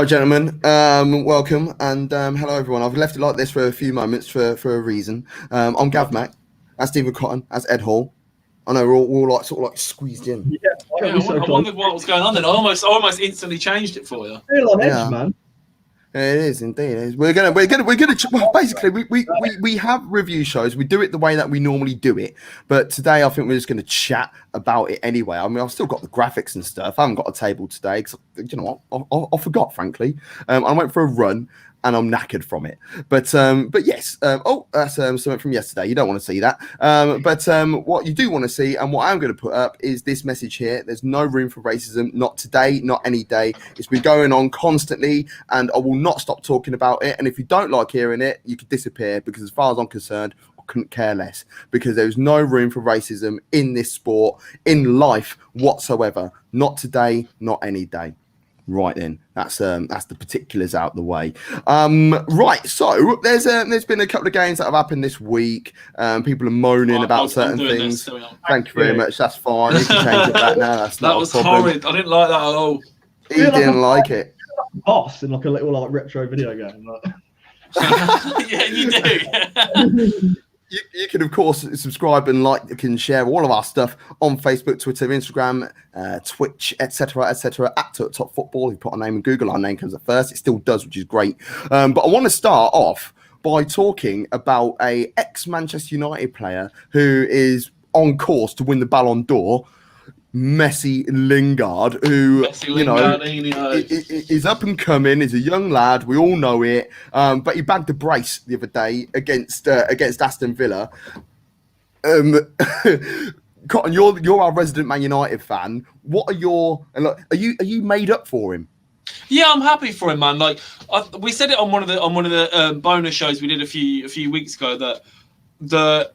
Hi, gentlemen. Welcome and hello, everyone. I've left it like this for a few moments for a reason. I'm Gav Mack. That's Stephen Cotton. That's Ed Hall. I know we're all like sort of like squeezed in. Yeah, I wondered what was going on then. I almost instantly changed it for you. Feel on edge, man. It is indeed. It is. We're gonna. Well, basically, we have review shows. We do it the way that we normally do it, but today I think we're just going to chat about it anyway. I mean, I've still got the graphics and stuff. I haven't got a table today because you know what? I forgot, frankly. I went for a run and I'm knackered from it. But yes. That's something from yesterday. You don't want to see that. But what you do want to see, and what I'm going to put up, is this message here. There's no room for racism. Not today. Not any day. It's been going on constantly, and I will not stop talking about it. And if you don't like hearing it, you could disappear, because as far as I'm concerned, I couldn't care less, because there's no room for racism in this sport, in life whatsoever. Not today. Not any day. Right then, that's the particulars out the way. Right, so there's been a couple of games that have happened this week. People are moaning about certain things. Thank you very much. That's fine. You can change it back now. That's not a problem. Horrid. I didn't like that at all. He didn't like it. Boss in like a little like retro video game. Like. Yeah, you do. You can, of course, subscribe and like and share all of our stuff on Facebook, Twitter, Instagram, Twitch, etc., at Top Football. If you put our name in Google, our name comes up first. It still does, which is great. But I want to start off by talking about a ex-Manchester United player who is on course to win the Ballon d'Or, Messi Lingard, who is up and coming. Is a young lad. We all know it. But he bagged a brace the other day against Aston Villa. Cotton, you're our resident Man United fan. What are your? Are you made up for him? Yeah, I'm happy for him, man. Like we said it on one of the bonus shows we did a few weeks ago I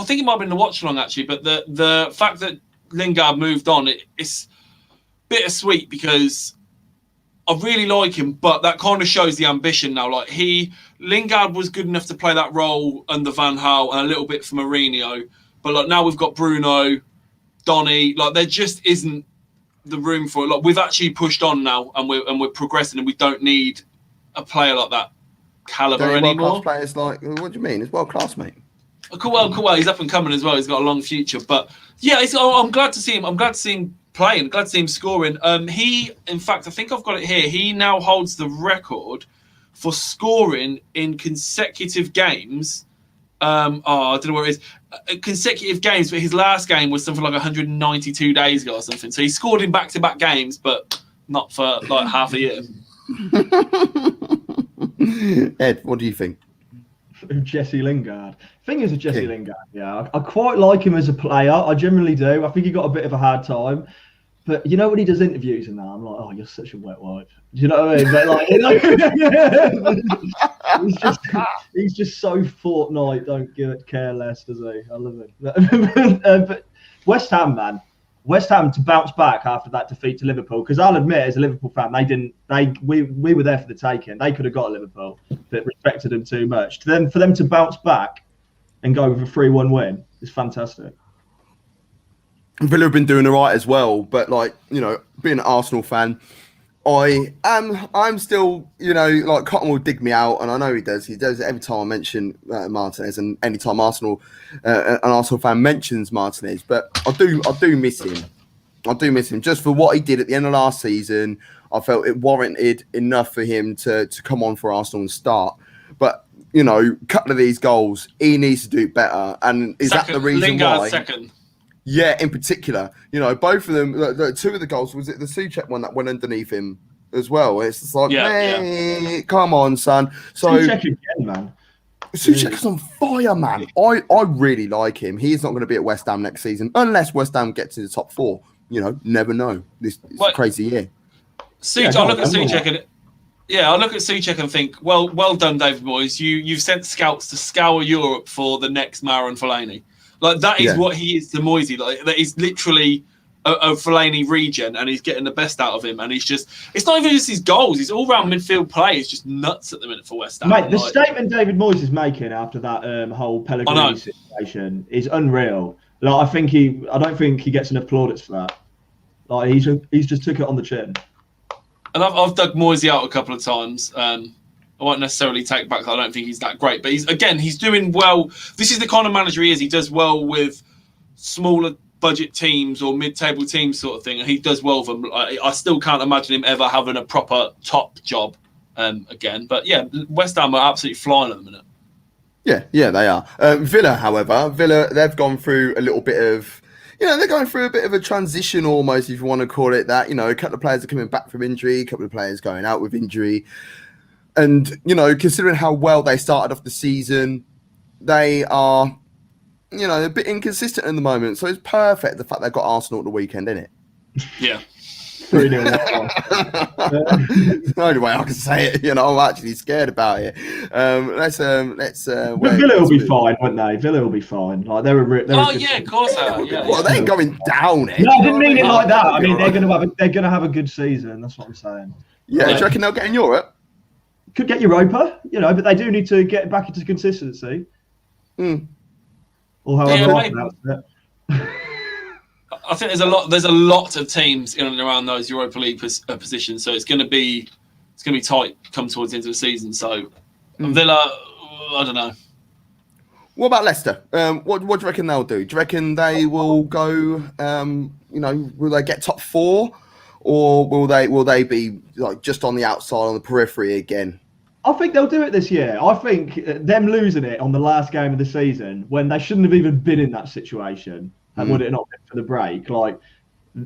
think it might have been the watch along actually, but the fact that Lingard moved on, it's bittersweet, because I really like him, but that kind of shows the ambition now. Like Lingard was good enough to play that role under Van Gaal and a little bit for Mourinho, but like now we've got Bruno, Donny, like there just isn't the room for it. Like we've actually pushed on now, and we're progressing, and we don't need a player like that caliber anymore. Players like, what do you mean? It's world class, mate. Cool. He's up and coming as well. He's got a long future, but yeah, I'm glad to see him. I'm glad to see him playing. Glad to see him scoring. In fact, I think I've got it here. He now holds the record for scoring in consecutive games. I don't know where it is. Consecutive games, but his last game was something like 192 days ago or something. So he scored in back-to-back games, but not for like half a year. Ed, what do you think? Jesse Lingard. Thing is with Jesse Lingard, yeah, I quite like him as a player. I generally do. I think he got a bit of a hard time, but you know when he does interviews and that, I'm like, oh, you're such a wet wipe. Do you know what I mean? But like, you know, he's just so Fortnite. Don't care less, does he? I love him. But West Ham, man. West Ham to bounce back after that defeat to Liverpool, because I'll admit, as a Liverpool fan, we were there for the taking. They could have got Liverpool, but respected them too much. For them to bounce back and go with a 3-1 win is fantastic. Villa have been doing all right as well, but like, you know, being an Arsenal fan, I'm still, you know, like Cotton will dig me out, and I know he does. He does it every time I mention Martinez, and anytime an Arsenal fan mentions Martinez. But I do miss him. I do miss him just for what he did at the end of last season. I felt it warranted enough for him to come on for Arsenal and start. But you know, a couple of these goals, he needs to do better. And is that the reason Lingard why? Second. Yeah, in particular, you know, both of them, two of the goals, was it the Souček one that went underneath him as well? It's just like, come on, son. So Souček again, man. Souček is on fire, man. I really like him. He's not going to be at West Ham next season unless West Ham gets in the top 4. You know, never know. It's a crazy year. I look at Souček and think, well done, David Moyes. You've sent scouts to scour Europe for the next Marouane Fellaini. Like that is what he is to Moisey. Like that is literally a Fellaini regen, and he's getting the best out of him. And it's not even just his goals; his all-round midfield play is just nuts at the minute for West Ham. Mate, the statement David Moyes is making after that whole Pellegrini situation is unreal. Like I don't think he gets enough plaudits for that. Like he's just took it on the chin. And I've dug Moisey out a couple of times. I won't necessarily take back that I don't think he's that great, but he's doing well. This is the kind of manager he is. He does well with smaller budget teams or mid-table teams sort of thing, and he does well with them. I still can't imagine him ever having a proper top job again. But yeah, West Ham are absolutely flying at the minute. Yeah, they are. Villa, however, they've gone through a little bit of, they're going through a bit of a transition almost, if you want to call it that. A couple of players are coming back from injury, a couple of players going out with injury. And, considering how well they started off the season, they are, a bit inconsistent at the moment. So it's perfect, the fact they've got Arsenal at the weekend, isn't it? Yeah. 3-0. The only way I can say it, I'm actually scared about it. Let's. But Villa will be fine, won't they? Villa will be fine. Like they're of course they are. Yeah. Well, they ain't going down. No, I didn't mean it like that. I mean they're going to have a good season. That's what I'm saying. Yeah, do you reckon they'll get in Europe? Could get Europa, but they do need to get back into consistency. Or however. I think there's a lot of teams in and around those Europa League positions, so it's going to be tight come towards the end of the season. So Villa, I don't know. What about Leicester? What do you reckon they'll do? Do you reckon they will go? Will they get top 4, or will they be like just on the outside, on the periphery again? I think they'll do it this year. I think them losing it on the last game of the season when they shouldn't have even been in that situation. And would it not been for the break? Like,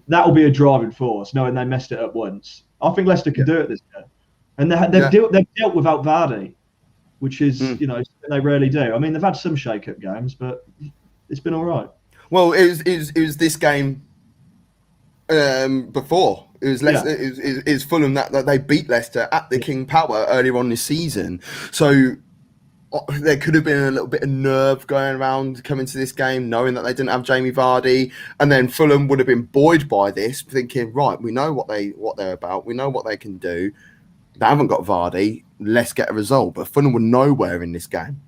that will be a driving force, knowing they messed it up once. I think Leicester can do it this year. And they've dealt without Vardy, which is, they rarely do. I mean, they've had some shake-up games, but it's been all right. Well, it was this game before. It was Leicester. Yeah. It was Fulham that they beat Leicester at the King Power earlier on this season. So there could have been a little bit of nerve going around coming to this game, knowing that they didn't have Jamie Vardy, and then Fulham would have been buoyed by this, thinking, right, we know what they're about, we know what they can do. They haven't got Vardy, let's get a result. But Fulham were nowhere in this game.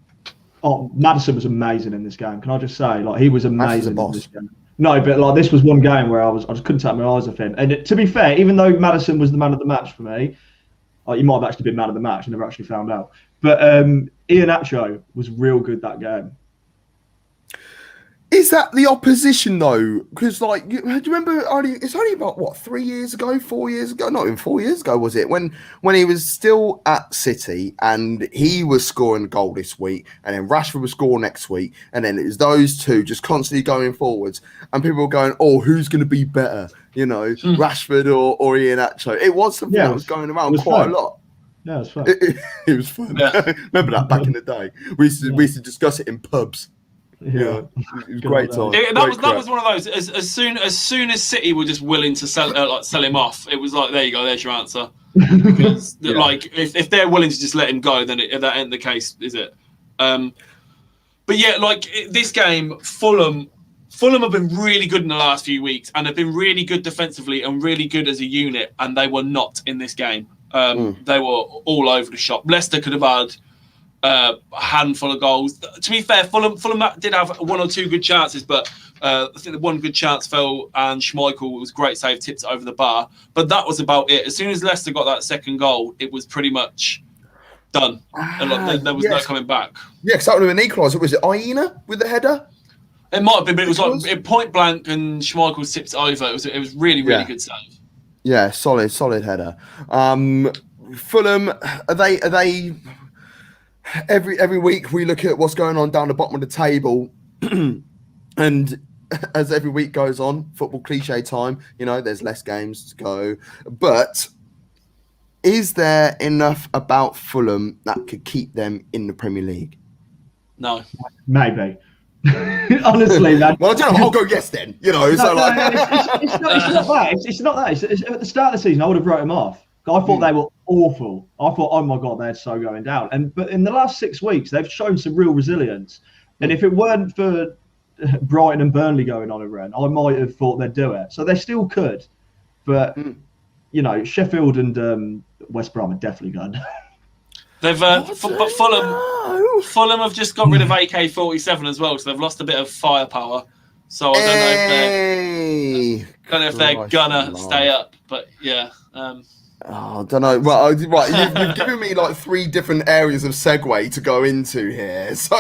Oh, Maddison was amazing in this game. Can I just say, he was amazing in this game. No, but this was one game where I just couldn't take my eyes off him. And to be fair, even though Maddison was the man of the match for me, he might have actually been man of the match. I never actually found out. But Iheanacho was real good that game. Is that the opposition though? Because do you remember? It's only about 3 years ago, 4 years ago. Not even 4 years ago, was it? When he was still at City and he was scoring a goal this week, and then Rashford was scoring next week, and then it was those two just constantly going forwards, and people were going, "Oh, who's going to be better?" Rashford or Iheanacho. It was something that was going around quite a lot. Yeah, it was fun. It was fun. Yeah. Remember that back in the day? We used to discuss it in pubs. Yeah, it was great time. That was one of those. As soon as City were just willing to sell him off, it was like, there you go, there's your answer. Because if they're willing to just let him go, then that ain't the case, is it? But yeah, this game, Fulham have been really good in the last few weeks, and have been really good defensively and really good as a unit, and they were not in this game. They were all over the shop. Leicester could have had a handful of goals. To be fair, Fulham did have one or two good chances, but I think the one good chance fell, and Schmeichel was a great save, tipped it over the bar. But that was about it. As soon as Leicester got that second goal, it was pretty much done. There was no coming back. Yeah, because that would have been equaliser. Was it Aina with the header? It might have been, but it was point blank, and Schmeichel tipped it over. It was really good save. Yeah, solid header. Fulham, are they? Every week we look at what's going on down the bottom of the table, and as every week goes on, football cliche time. There's less games to go, but is there enough about Fulham that could keep them in the Premier League? No, maybe. Honestly, man. Well, I don't know. I'll go yes then. It's not that. It's not that. It's at the start of the season, I would have wrote them off. I thought they were awful. I thought, oh my God, they're so going down. But in the last 6 weeks, they've shown some real resilience. And if it weren't for Brighton and Burnley going on a run, I might have thought they'd do it. So they still could. But, Sheffield and West Brom are definitely gone. They've Fulham have just got rid of AK-47 as well, so they've lost a bit of firepower. So I don't know if they're gonna stay up, but yeah. Oh, I don't know. Well, right, you've given me like 3 different areas of segue to go into here. So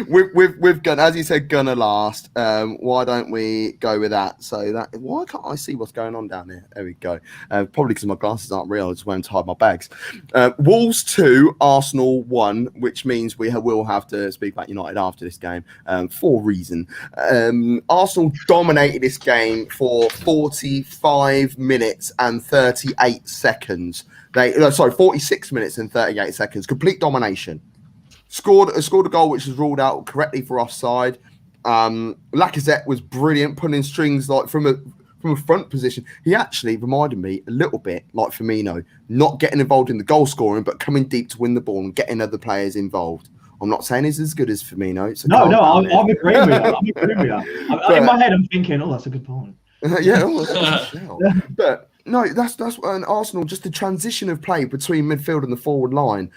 we've Gunner, as you said, Gunner last. Why don't we go with that? So why can't I see what's going on down here? There we go. Probably because my glasses aren't real. I just went to hide my bags. Wolves 2, Arsenal 1, which means we will have to speak about United after this game for a reason. Arsenal dominated this game for 45 minutes and 38 seconds. 46 minutes and 38 seconds. Complete domination. Scored a goal which was ruled out correctly for offside. Lacazette was brilliant, pulling strings like from a front position. He actually reminded me a little bit like Firmino, not getting involved in the goal scoring, but coming deep to win the ball and getting other players involved. I'm not saying he's as good as Firmino. So I'm agreeing with you. In my head, I'm thinking, that's a good point. But no, that's an Arsenal. Just the transition of play between midfield and the forward line.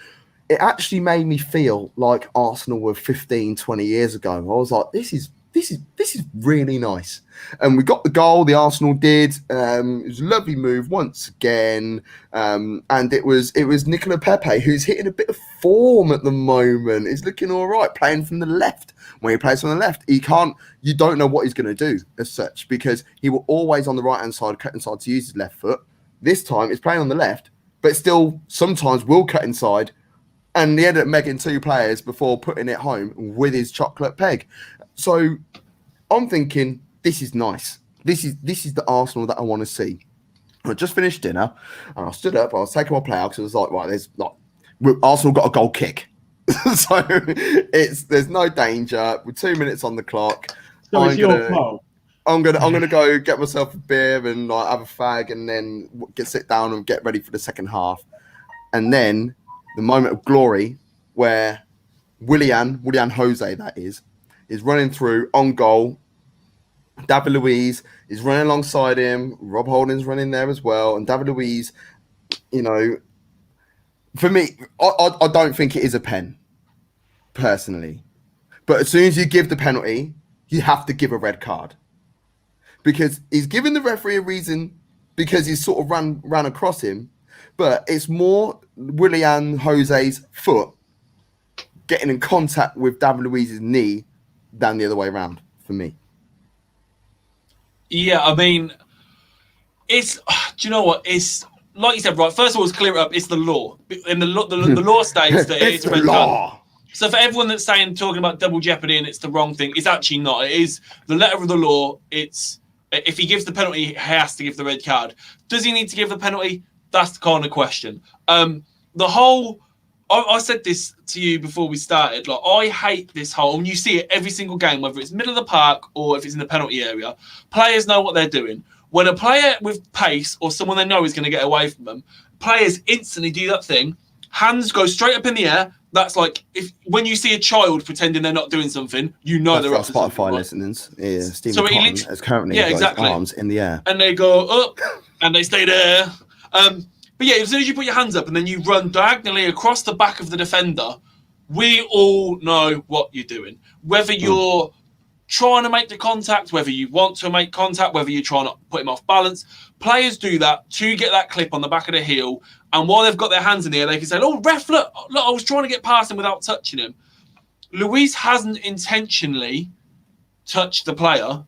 It actually made me feel like Arsenal were 15, 20 years ago. I was like, this is really nice. And we got the goal. The Arsenal did. It was a lovely move once again. And it was Nicola Pepe, who's hitting a bit of form at the moment. He's looking all right, playing from the left. When he plays from the left, you don't know what he's going to do as such, because he will always on the right-hand side, cut inside to use his left foot. This time it's playing on the left, but still sometimes will cut inside. And he ended up megging 2 players before putting it home with his chocolate peg. So I'm thinking, this is nice. This is the Arsenal that I want to see. I just finished dinner and I stood up. I was taking my play out because I was like, right, Arsenal got a goal kick. So there's no danger. With 2 minutes on the clock, so it's your fault. I'm gonna go get myself a beer and like have a fag, and then sit down and get ready for the second half. And then the moment of glory where Willian Jose, that is running through on goal. David Luiz is running alongside him. Rob Holding's running there as well, and David Luiz, for me, I don't think it is a pen, personally. But as soon as you give the penalty, you have to give a red card. Because he's giving the referee a reason, because he's sort of ran across him. But it's more Willian Jose's foot getting in contact with David Luiz's knee than the other way around, for me. Yeah, I mean, do you know what? It's like you said, right? First of all, let's clear it up. It's the law. And the law states that it's red card. So for everyone that's talking about double jeopardy and it's the wrong thing, it's actually not. It is the letter of the law. It's if he gives the penalty, he has to give the red card. Does he need to give the penalty? That's the kind of question. I said this to you before we started. Like, I hate this whole, and you see it every single game, whether it's middle of the park or if it's in the penalty area. Players know what they're doing. When a player with pace or someone they know is going to get away from them, players instantly do that thing. Hands go straight up in the air. That's like when you see a child pretending they're not doing something, you know they're up to something. Spotify listeners. Yeah, Stephen so Cotton has currently got his arms in the air. And they go up and they stay there. But yeah, as soon as you put your hands up and then you run diagonally across the back of the defender, we all know what you're doing. Whether you're trying to make the contact, whether you want to make contact, whether you're trying to put him off balance, players do that to get that clip on the back of the heel. And while they've got their hands in the air, they can say, "Oh, ref, look, I was trying to get past him without touching him." Luis hasn't intentionally touched the player,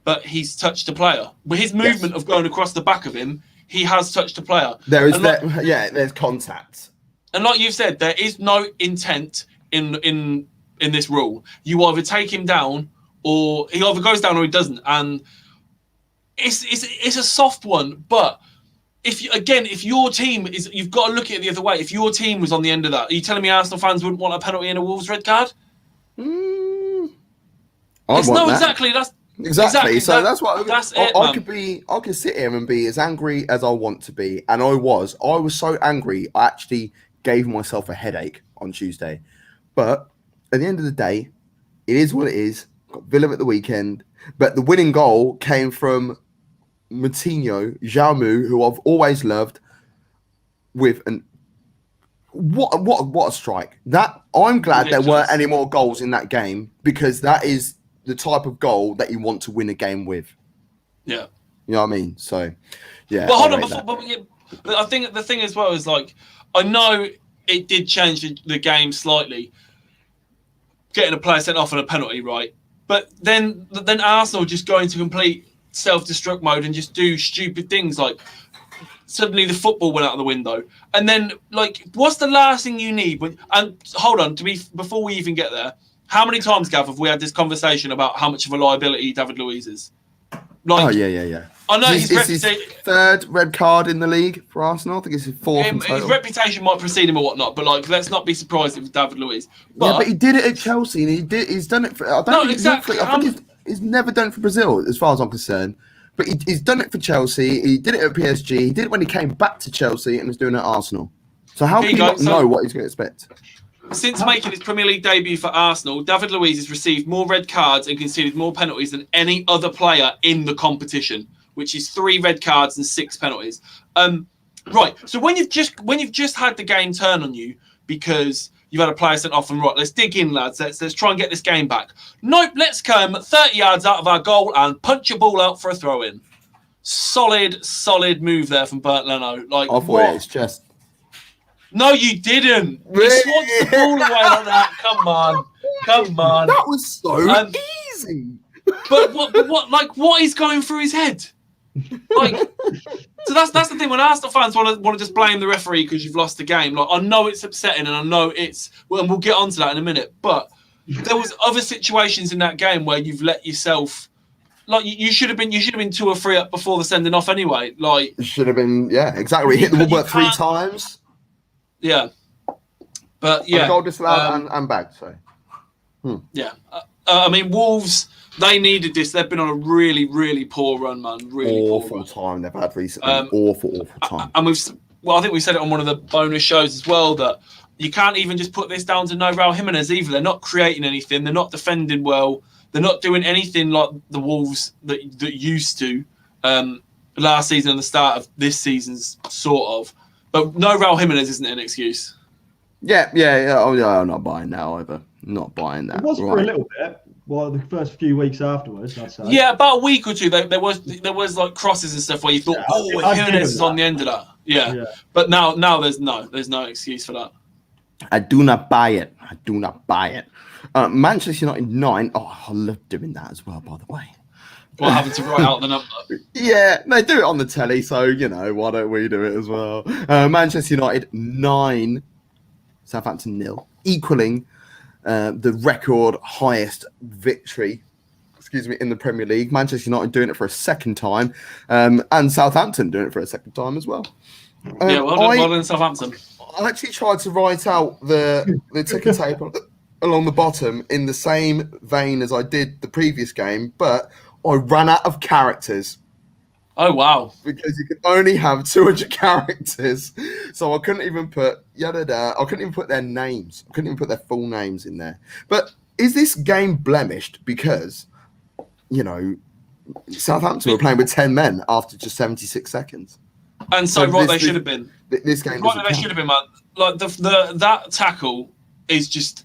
but he's touched the player. With his movement of going across the back of him, he has touched the player. There's contact. And like you've said, there is no intent in this rule. You either take him down, or he either goes down or he doesn't. And it's a soft one, but if your team is, you've got to look at it the other way. If your team was on the end of that, are you telling me Arsenal fans wouldn't want a penalty and a Wolves red card? Exactly. So that's what I could sit here and be as angry as I want to be, and I was so angry I actually gave myself a headache on Tuesday. But at the end of the day, it is what it is. Got Villa at the weekend, but the winning goal came from Moutinho, Xiaomu, who I've always loved. With what a strike! That I'm glad there weren't any more goals in that game, because that is the type of goal that you want to win a game with. Yeah. You know what I mean? So, yeah. But hold on, I think the thing as well is like, I know it did change the game slightly, getting a player sent off on a penalty, right? But then Arsenal just go into complete self-destruct mode and just do stupid things like suddenly the football went out of the window. And then, like, what's the last thing you need? And hold on, before we even get there, how many times, Gav, have we had this conversation about how much of a liability David Luiz is? Like, oh, yeah. I know his third red card in the league for Arsenal. I think it's his fourth in total. His reputation might precede him or whatnot, but, like, let's not be surprised if it's David Luiz. But he did it at Chelsea, and he's done it for... I think he's never done it for Brazil, as far as I'm concerned. But he's done it for Chelsea. He did it at PSG. He did it when he came back to Chelsea and was doing it at Arsenal. So how can you not know what he's going to expect? Since making his Premier League debut for Arsenal, David Luiz has received more red cards and conceded more penalties than any other player in the competition, which is 3 red cards and 6 penalties. Right. So when you've just had the game turn on you because you've had a player sent off and right, let's dig in, lads. Let's try and get this game back. Nope, let's come 30 yards out of our goal and punch a ball out for a throw-in. Solid move there from Bernd Leno. Like, I thought it's just... No, you didn't. He swats the ball away like that. Come on. That was so easy. But what is going through his head? Like, so that's the thing. When Arsenal fans want to just blame the referee because you've lost the game, like, I know it's upsetting, and I know it's and we'll get onto that in a minute. But there was other situations in that game where you've let yourself, like, you should have been 2 or 3 up before the sending off anyway. Like, it should have been, yeah, exactly. Hit the ball 3 times. Yeah, but yeah, goal disallowed and bagged. So, yeah. I mean, Wolves, they needed this. They've been on a really, really poor run, man. Really awful time they've had recently. Awful time. And I think we said it on one of the bonus shows as well, that you can't even just put this down to no Raul Jimenez either. They're not creating anything. They're not defending well. They're not doing anything like the Wolves that used to last season and the start of this season's sort of. But no Raul Jimenez isn't an excuse. Yeah. Oh, yeah, I'm not buying that either. Not buying that. It was for a little bit. Well, the first few weeks afterwards, I'd say. Yeah, about a week or two, there was like crosses and stuff where you thought, Jimenez is on the end of that. Yeah. But now there's no excuse for that. I do not buy it. Manchester United 9. Oh, I love doing that as well, by the way. Or having to write out the number. Yeah, they do it on the telly, so, why don't we do it as well? Manchester United 9, Southampton 0, equaling the record highest victory, in the Premier League. Manchester United doing it for a second time, and Southampton doing it for a second time as well. Well done, Southampton. I actually tried to write out the ticker tape along the bottom in the same vein as I did the previous game, but I ran out of characters. Oh, wow. Because you can only have 200 characters. So I couldn't even put I couldn't even put their names. I couldn't even put their full names in there. But is this game blemished because, Southampton were playing with 10 men after just 76 seconds? And so they should have been. This game they should have been, man. Like, that tackle is just,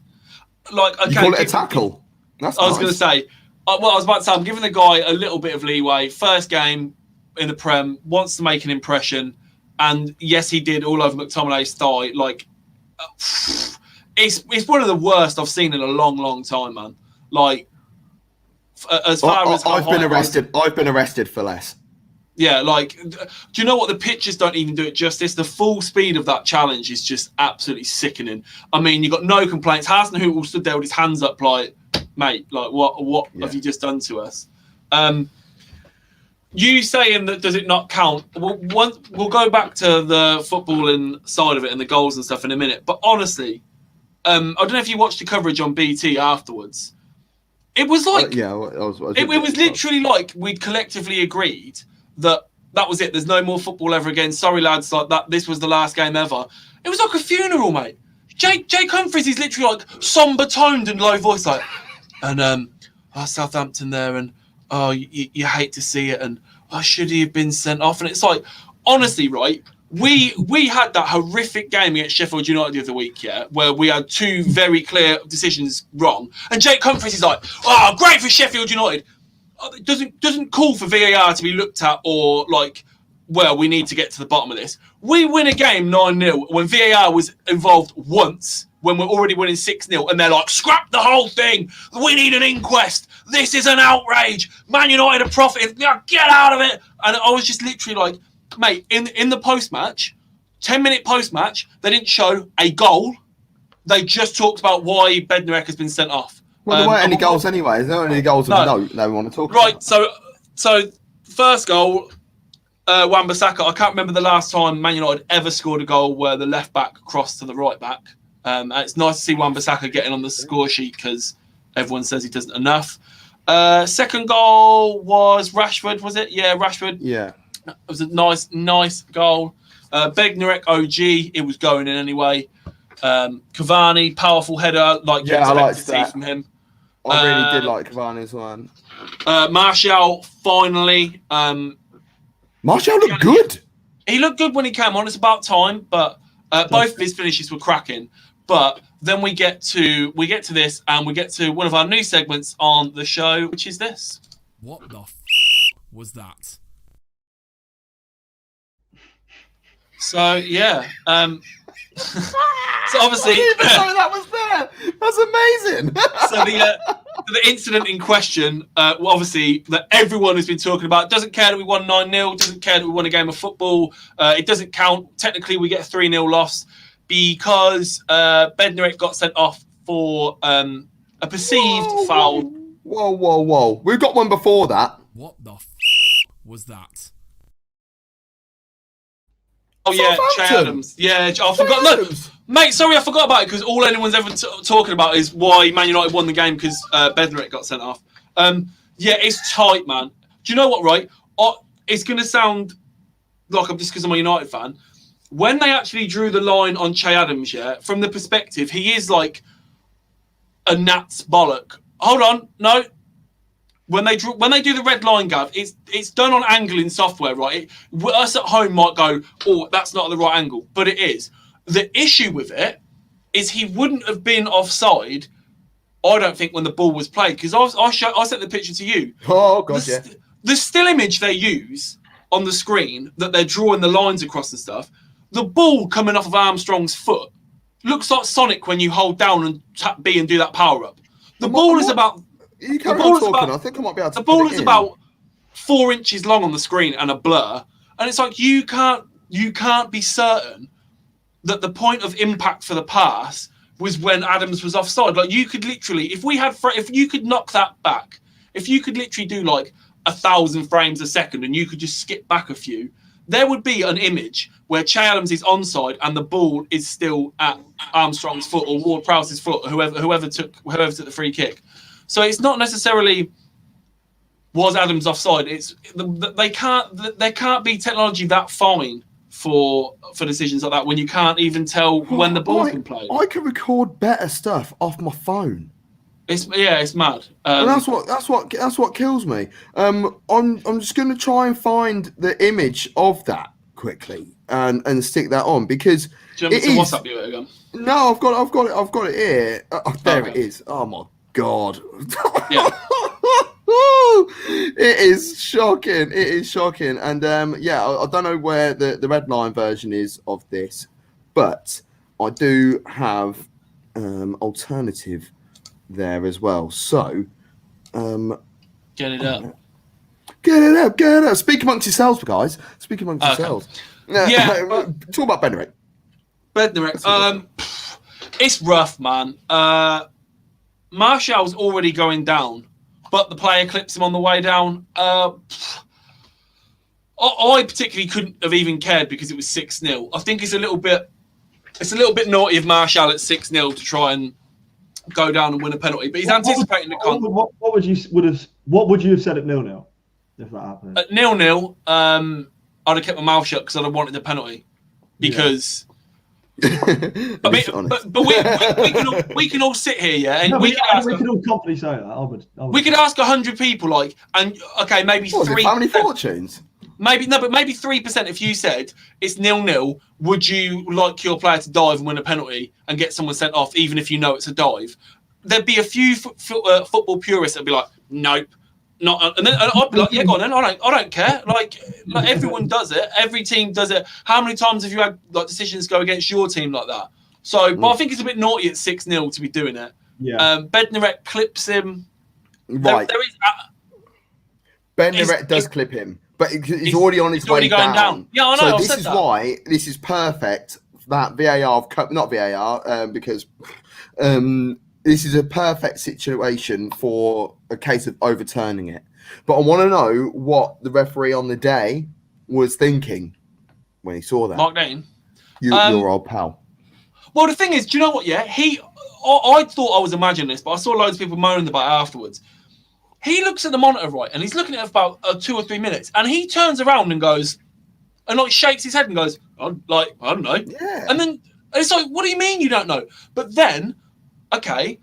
like, okay. You call it a tackle? That's I was going to say, I was about to say, I'm giving the guy a little bit of leeway. First game in the Prem, wants to make an impression. And yes, he did all over McTominay's thigh. Like, it's one of the worst I've seen in a long, long time, man. Like, as far as I've been arrested for less. Yeah, like, do you know what? The pictures don't even do it justice. The full speed of that challenge is just absolutely sickening. I mean, you got no complaints. Hasenhüttl stood there with his hands up, like, mate, like, what have you just done to us? You saying that does it not count? We'll go back to the footballing side of it and the goals and stuff in a minute. But honestly, I don't know if you watched the coverage on BT afterwards. It was like, I was it was literally like we'd collectively agreed that was it. There's no more football ever again. Sorry, lads, like that. This was the last game ever. It was like a funeral, mate. Jake Humphries is literally like somber toned and low voice, like, and Southampton there, and you hate to see it, and should he have been sent off? And it's like, honestly, right? We had that horrific game against Sheffield United the other week, yeah, where we had 2 very clear decisions wrong, and Jake Humphries is like, great for Sheffield United. It doesn't call for VAR to be looked at, or like well, we need to get to the bottom of this. We win a game 9-0 when VAR was involved once, when we're already winning 6-0, and they're like, scrap the whole thing. We need an inquest. This is an outrage. Man United are profiting. Get out of it. And I was just literally like, mate, in the post-match, 10-minute post-match, they didn't show a goal. They just talked about why Bednarek has been sent off. Well, there weren't any goals anyway. There's not any goals of note they want to talk about. Right, so first goal, Wan-Bissaka. I can't remember the last time Man United ever scored a goal where the left back crossed to the right back. And it's nice to see Wan-Bissaka getting on the score sheet because everyone says he doesn't enough. Second goal was Rashford, was it? Yeah, Rashford. Yeah. It was a nice goal. Bednarek OG, it was going in anyway. Cavani, powerful header, like you expect to see from him. I really did like Cavani's one. Martial, finally. Martial looked good. He looked good when he came on. It's about time, but both of his finishes were cracking. But then we get to this, and we get to one of our new segments on the show, which is this. What the was that? So yeah, so obviously, I didn't even know that was there. That's amazing. So the incident in question, obviously, that everyone has been talking about, doesn't care that we won 9-0, doesn't care that we won a game of football. It doesn't count. Technically, we get a 3-0 loss because Bednarek got sent off for a perceived foul. Whoa. We've got one before that. What the was that? Oh, yeah, Che Adams. Yeah, I forgot. No, mate, sorry, I forgot about it because all anyone's ever talking about is why Man United won the game because Bednarek got sent off. Yeah, it's tight, man. Do you know what, right? It's going to sound like I'm just because I'm a United fan. When they actually drew the line on Che Adams, yeah, from the perspective, he is like a gnat's bollock. Hold on, no. When they do the red line, Gav, it's done on angling software, right? Us at home might go, oh, that's not the right angle, but it is. The issue with it is he wouldn't have been offside, I don't think, when the ball was played, because I sent the picture to you. Oh, God, yeah. The still image they use on the screen, that they're drawing the lines across and stuff, the ball coming off of Armstrong's foot looks like Sonic when you hold down and tap B and do that power-up. The ball is about... You carry on talking. I think I might be able to. The ball is about 4 inches long on the screen and a blur, and it's like you can't be certain that the point of impact for the pass was when Adams was offside. Like you could literally, if you could knock that back, if you could literally do like 1,000 frames a second and you could just skip back a few, there would be an image where Che Adams is onside and the ball is still at Armstrong's foot or Ward-Prowse's foot, or whoever took the free kick. So it's not necessarily was Adams offside. It's there can't be technology that fine for decisions like that when you can't even tell when the ball's been played. I can record better stuff off my phone. It's mad. And that's what kills me. I'm just going to try and find the image of that quickly and stick that on because do you want me to WhatsApp you it again? No, I've got it here. There it is. Oh my God. Yeah. It is shocking. And I don't know where the red line version is of this, but I do have alternative there as well. So get it up. Get it up. Speak amongst yourselves, guys. Speak amongst yourselves. Yeah. Talk about Bednarek. It's rough, man. Martial's already going down, but the player clips him on the way down. I particularly couldn't have even cared because it was 6-0. I think it's a little bit naughty of Martial at 6-0 to try and go down and win a penalty, but he's anticipating the con. What would you have said at 0-0 if that happened? At 0-0, I'd have kept my mouth shut because I'd have wanted the penalty because. I mean, but we can all sit here, yeah, and we can all confidently say that. I would. We could ask 100 people, like, and okay, maybe 3. Family fortunes. Maybe 3%. If you said it's 0-0, would you like your player to dive and win a penalty and get someone sent off, even if you know it's a dive? There'd be a few football purists that'd be like, nope, not, and then I'd be like, yeah, go on then. I don't care. Like everyone does it. Every team does it. How many times have you had like decisions go against your team like that? So, but I think it's a bit naughty at 6-0 to be doing it. Yeah. Bednarek clips him. Right. There is. Bednarek does clip him, but he's already on his way down. Yeah, I know. So this is why this is perfect. That VAR, not VAR, because this is a perfect situation for a case of overturning it. But I want to know what the referee on the day was thinking when he saw that. Mark Dane, your old pal. Well, the thing is, do you know what? Yeah, I thought I was imagining this, but I saw loads of people moaning about it afterwards. He looks at the monitor, right, and he's looking at it for about 2 or 3 minutes, and he turns around and goes, and like shakes his head and goes, I don't know. Yeah. And then it's like, what do you mean you don't know? But then, okay,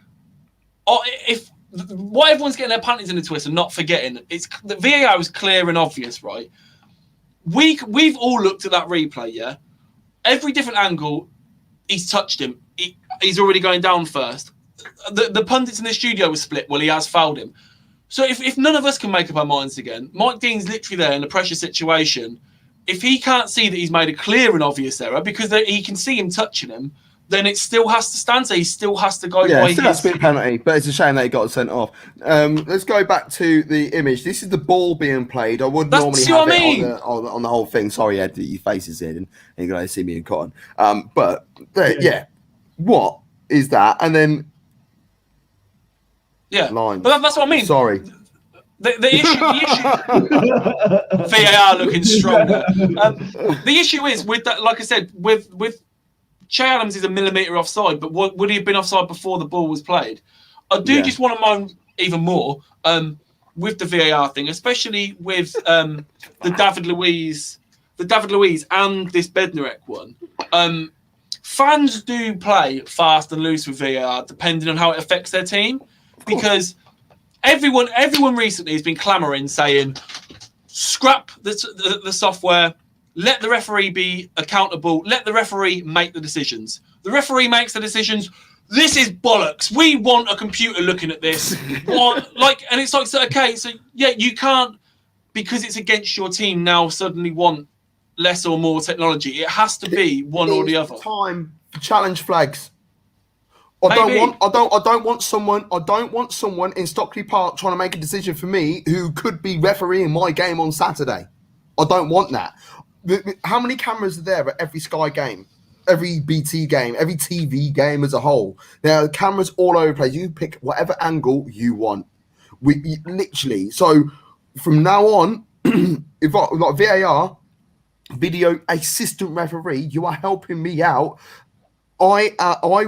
if what everyone's getting their panties in a twist and not forgetting, it's the VAR was clear and obvious, right? We've all looked at that replay, yeah. Every different angle, he's touched him. He's already going down first. The pundits in the studio were split. Well, he has fouled him. So if none of us can make up our minds again, Mike Dean's literally there in a pressure situation. If he can't see that he's made a clear and obvious error because he can see him touching him, then it still has to stand. So he still has to go. Yeah, it still has to be a penalty, but it's a shame that he got sent off. Let's go back to the image. This is the ball being played. I would normally have it on the whole thing. Sorry, Ed, your face is in, and you're going to see me in cotton. But yeah, what is that? And then lines. But that's what I mean. Sorry. The issue VAR looking stronger. The issue is with that, like I said, with Che Adams is a millimetre offside, but would he have been offside before the ball was played? I do just want to moan even more with the VAR thing, especially with the David Luiz and this Bednarek one. Fans do play fast and loose with VAR depending on how it affects their team, because everyone recently has been clamouring, saying, scrap the software, let the referee be accountable, let the referee make the decisions. The referee makes the decisions. This is bollocks. We want a computer looking at this. And it's like, okay, so yeah, you can't, because it's against your team now, suddenly want less or more technology. It has to be one or the other. Time for challenge flags. I don't want someone in Stockley Park trying to make a decision for me who could be refereeing my game on Saturday. I don't want that. How many cameras are there at every Sky game, every BT game, every TV game as a whole? There are cameras all over the place. You can pick whatever angle you want. Literally. So from now on, if I like VAR, video assistant referee, you are helping me out. I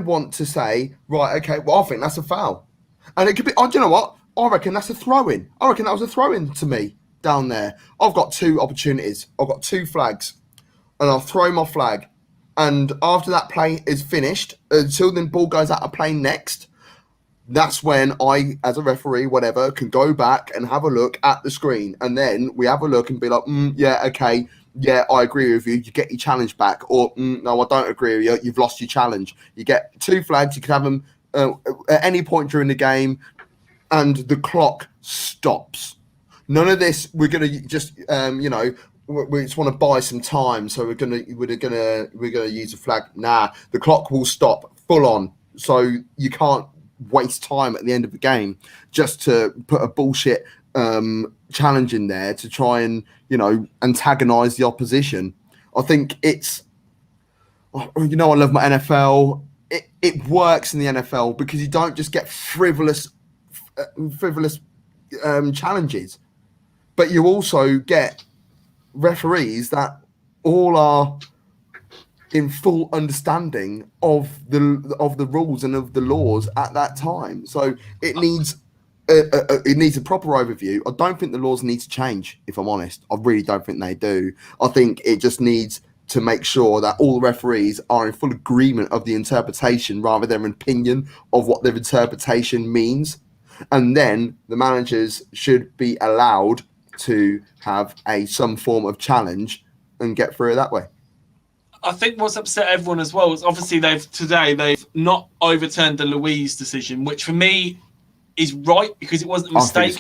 want to say, right, okay, well, I think that's a foul. And it could be, do you know what? I reckon that's a throw-in. I reckon that was a throw-in to me down there. I've got 2 opportunities. I've got 2 flags. And I'll throw my flag. And after that play is finished, until the ball goes out of play next, that's when I, as a referee, whatever, can go back and have a look at the screen. And then we have a look and be like, yeah, okay, yeah, I agree with you. You get your challenge back. Or, no, I don't agree with you. You've lost your challenge. You get 2 flags. You can have them at any point during the game, and the clock stops. None of this. We're gonna just, we just want to buy some time, so we're gonna use a flag. Nah, the clock will stop full on. So you can't waste time at the end of the game just to put a bullshit challenge in there to try and antagonize the opposition. I think it's I love my NFL. It works in the NFL because you don't just get frivolous challenges, but you also get referees that all are in full understanding of the rules and of the laws at that time. So it needs a proper overview. I don't think the laws need to change, if I'm honest. I really don't think they do. I think it just needs to make sure that all the referees are in full agreement of the interpretation rather than an opinion of what their interpretation means. And then the managers should be allowed to have some form of challenge and get through it that way. I think what's upset everyone as well is obviously they've not overturned the Luiz decision, which for me is right because it wasn't a mistake.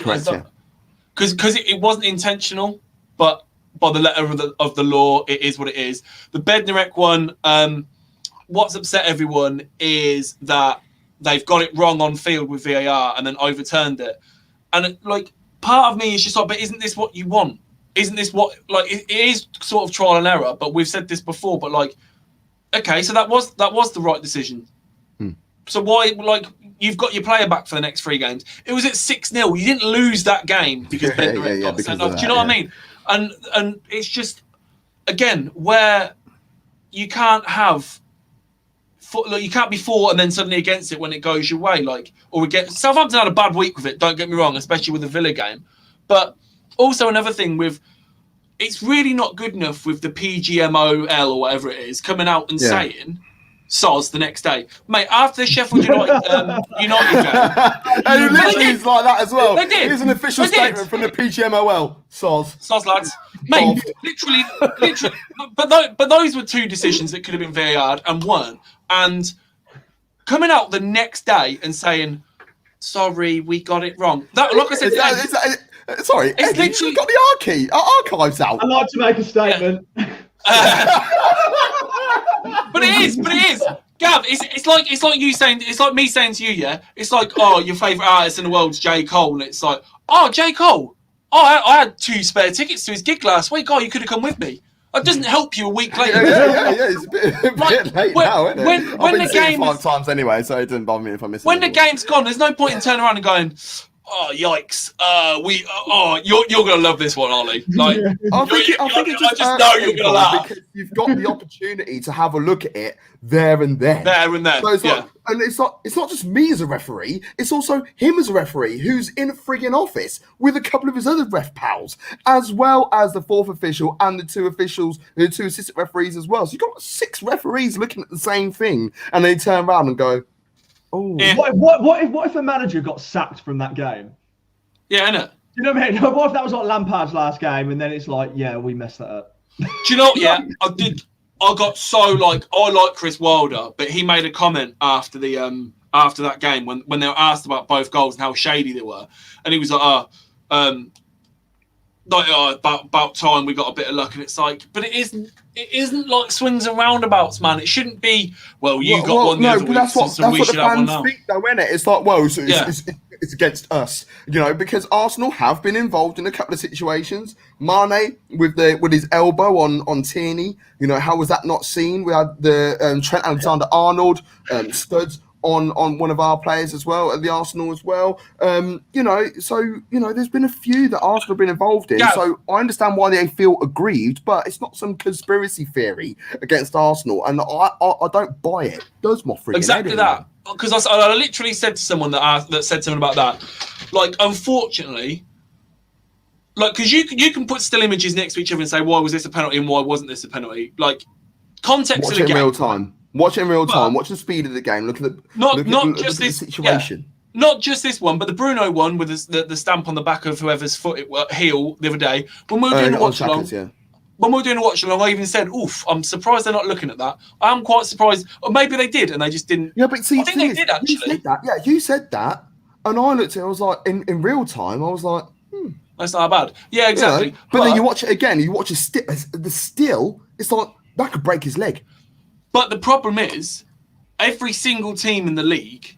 because it wasn't intentional, but by the letter of the law, it is what it is. The Bednarek one, what's upset everyone is that they've got it wrong on field with VAR and then overturned it. And like, part of me is just like, but isn't this what you want? Isn't this what, like, it is sort of trial and error, but we've said this before, but like, okay, so that was the right decision. So why, like, you've got your player back for the next 3 games. It was at 6-0. You didn't lose that game because Bednarek got sent off. Do you know what I mean? And it's just, again, where you can't have, like, you can't be for and then suddenly against it when it goes your way. Like, or we get Southampton had a bad week with it. Don't get me wrong, especially with the Villa game. But also another thing with, it's really not good enough with the PGMOL or whatever it is coming out and saying soz the next day, mate. After the Sheffield United game, and it literally is like that as well. They did. Here's an official statement from the PGMOL. Soz, lads, mate. Literally. But those were 2 decisions that could have been VAR'd and weren't. And coming out the next day and saying, "Sorry, we got it wrong." That, like I said, sorry, it's Eddie, literally you've got the archives out. I'd like to make a statement. But it is, Gav. It's like you saying, it's like me saying to you, yeah. It's like, oh, your favourite artist in the world's J. Cole, and it's like, oh, J. Cole. Oh, I had 2 spare tickets to his gig last week. Oh, you could have come with me. It doesn't help you a week later. Yeah. It's a bit late now, isn't it? When the game 5 times anyway, so it doesn't bother me if I miss it. When the game's gone, there's no point in turning around and going, "Oh, yikes! You're gonna love this one, Ollie." Like, I just know you're gonna laugh because you've got the opportunity to have a look at it there and then. So it's like, and it's not just me as a referee; it's also him as a referee who's in a frigging office with a couple of his other ref pals, as well as the 4th official and the 2 officials, the 2 assistant referees as well. So you've got 6 referees looking at the same thing, and they turn around and go, "Oh, What if a manager got sacked from that game?" Yeah, innit? You know what I mean? What if that was like Lampard's last game, and then it's like, yeah, we messed that up. Do you know what? Yeah, I got so, like, I like Chris Wilder, but he made a comment after that game when they were asked about both goals and how shady they were, and he was like, about time we got a bit of luck, and it's like, but it isn't like swings and roundabouts, man. It shouldn't be, well, you got one the other week, so we should have one now. Speak though, innit? It's like, well, so it's against us, you know, because Arsenal have been involved in a couple of situations. Mane with his elbow on Tierney, you know, how was that not seen? We had the Trent Alexander-Arnold studs on one of our players as well at the Arsenal as well. You know, so, you know, there's been a few that Arsenal have been involved in. Yeah. So I understand why they feel aggrieved, but it's not some conspiracy theory against Arsenal, and I don't buy it. It does my freaking exactly head that. Because I literally said to someone that said something about that. Like, unfortunately, like, because you can put still images next to each other and say, why was this a penalty and why wasn't this a penalty? Like, context of the game. Watch it in real time. Watch it in real time. Watch the speed of the game. Look at the situation. Yeah, not just this one, but the Bruno one with the stamp on the back of whoever's heel the other day. When we were doing the watch along, when we were doing a watch along, I even said, "Oof, I'm surprised they're not looking at that." I am quite surprised, or maybe they did and they just didn't. Yeah, but see, I think they did actually. You said that. Yeah, you said that, and I looked at it. I was like, in real time, I was like, that's not bad. Yeah, exactly. You know, but then you watch it again. You watch the still. It's like that could break his leg. But the problem is, every single team in the league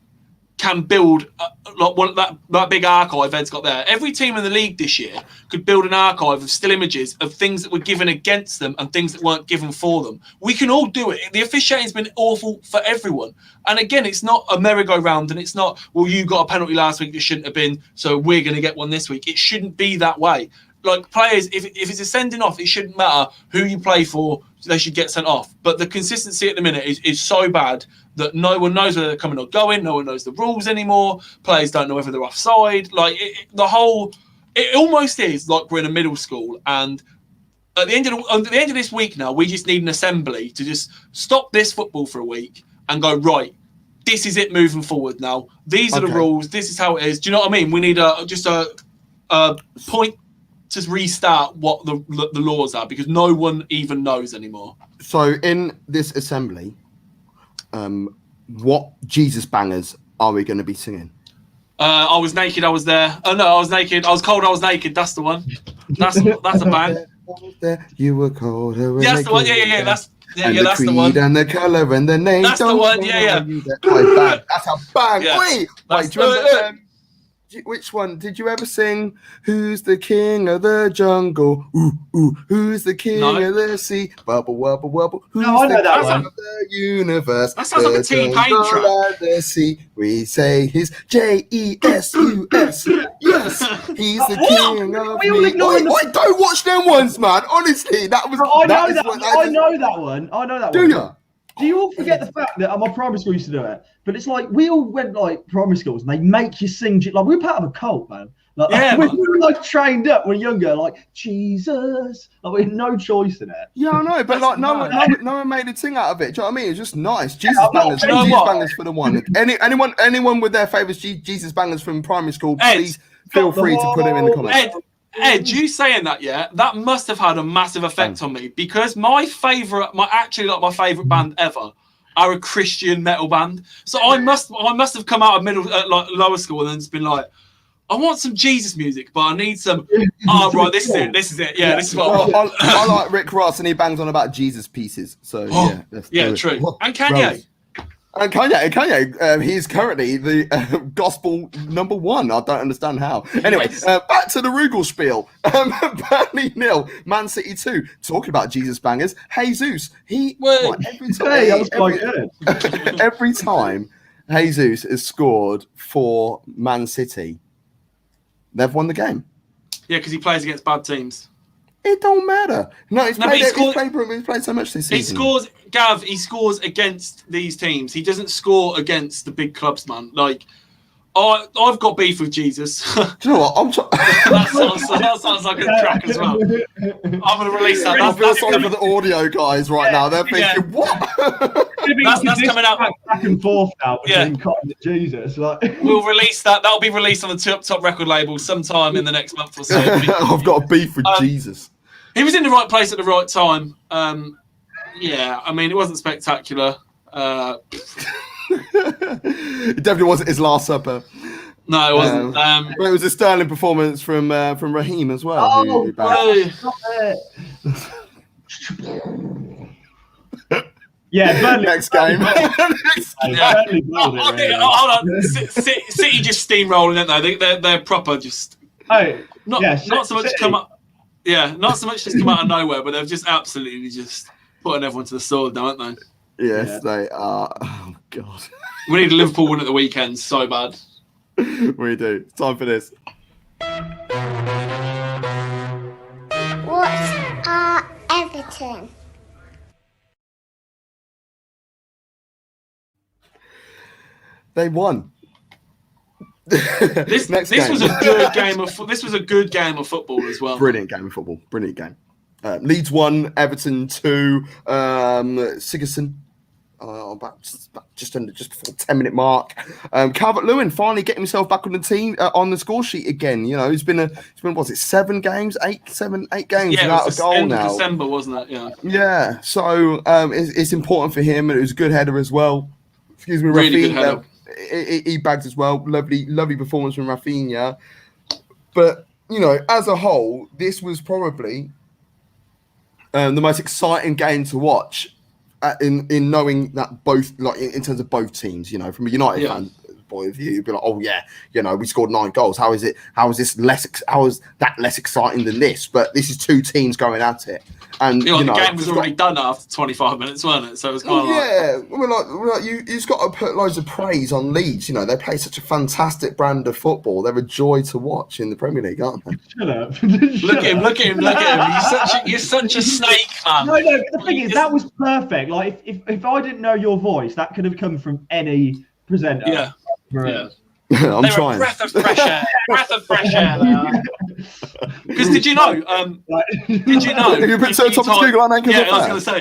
can build that big archive Ed's got there. Every team in the league this year could build an archive of still images of things that were given against them and things that weren't given for them. We can all do it. The officiating's been awful for everyone. And again, it's not a merry-go-round, and it's not, well, you got a penalty last week that shouldn't have been, so we're going to get one this week. It shouldn't be that way. Like, players, if it's a sending off, it shouldn't matter who you play for, they should get sent off. But the consistency at the minute is so bad that no one knows whether they're coming or going. No one knows the rules anymore. Players don't know whether they're offside. Like, it almost is like we're in a middle school. And at the end of this week now, we just need an assembly to just stop this football for a week and go, right, this is it moving forward now. These are the rules. This is how it is. Do you know what I mean? We need just a point to restart what the laws are, because no one even knows anymore. So in this assembly, what Jesus bangers are we going to be singing? I was naked. I was there. Oh no, I was naked. I was cold. I was naked. That's the one. That's a bang. You were cold. Yeah, that's the one. Yeah. That's the the one. And the colour and the name. That's the one. Yeah. That's a bang. Yeah. Wait, do you remember? Which one did you ever sing? Who's the king of the jungle? Ooh, ooh. Who's the king of the sea? Bubble, wubble, wubble. Who's I know the that king one. of the universe? That sounds like a T-Pain track. And the sea. We say his J-E-S-U-S. Yes, he's the king of We all me. ignoring I don't watch them ones, man. Honestly, that was. I know is that. what I know that one. I know that Do one. you? Do you all forget the fact that my primary school used to do it? But it's like we all went like primary schools and they make you sing like we were part of a cult, man. Like, Yeah, we were like trained up when younger, like Jesus. Like we had no choice in it. Yeah, I know, but like no one made a thing out of it. Do you know what I mean? It's just nice. Jesus bangers, you know Jesus what? bangers for the one. Anyone with their favourites Jesus bangers from primary school, please feel free to put them in the comments. Ed, you saying that, yeah, that must have had a massive effect on me because my favourite band ever are a Christian metal band. So I must have come out of lower school and then just been like, I want some Jesus music, but I need some. Oh, right, this is it. Yeah, this is what I like Rick Ross and he bangs on about Jesus pieces. So yeah, true. And Kanye. And Kanye, he's currently the gospel number one. I don't understand how. Anyway, back to the Rugal spiel. Burnley 0, Man City 2. Talking about Jesus bangers, Jesus, every time Jesus has scored for Man City, they've won the game. Yeah, because he plays against bad teams. It don't matter. No, he's played so much this season. He scores against these teams. He doesn't score against the big clubs, man. Like, I've got beef with Jesus. Do you know what? that sounds like a track as well. I'm going to release that. I feel sorry for the audio guys right now. They're thinking, what? That's coming out back and forth now between Cotton and Jesus. Like. We'll release that. That'll be released on the top record label sometime in the next month or so. I've got a beef with Jesus. He was in the right place at the right time. Yeah, I mean, it wasn't spectacular. It definitely wasn't his last supper. No, it wasn't. But it was a sterling performance from Raheem as well. Yeah, Burnley. Next game. Burnley hold on. City just steamrolling, aren't they? They're proper just. Not so much City. Come up. Yeah, not so much just come out of nowhere, but they've just absolutely just putting everyone to the sword now, aren't they? Yes, they are. Oh God. We need a Liverpool win at the weekend so bad. We do. Time for this. What's Everton? They won. This was a good game of football as well. Brilliant game of football. Brilliant game. Leeds 1, Everton 2. Sigurdsson about just before the 10-minute mark. Calvert-Lewin finally getting himself back on the team on the score sheet again. You know, it's been what's it, 7 games, 8 games without a goal now. December, wasn't it? Yeah. Yeah. So it's important for him, and it was a good header as well. Excuse me, really good header. He bagged as well. Lovely performance from Rafinha. But you know, as a whole, this was probably the most exciting game to watch. In knowing that both, like in terms of both teams, you know, from a United fan point of view, you'd be like, oh yeah, you know, we scored 9 goals. How is that less exciting than this? But this is 2 teams going at it, and the game was already done after 25 minutes, wasn't it? So it was kind of we're like you just got to put loads of praise on Leeds. You know, they play such a fantastic brand of football. They're a joy to watch in the Premier League, aren't they? Shut up! Look at him! You're such a snake, man. No. The thing is, that was perfect. Like if I didn't know your voice, that could have come from any presenter. Yeah. I'm trying. A breath of fresh air. Because did you know? You put so top of Google, I ain't. Yeah, I was going to say.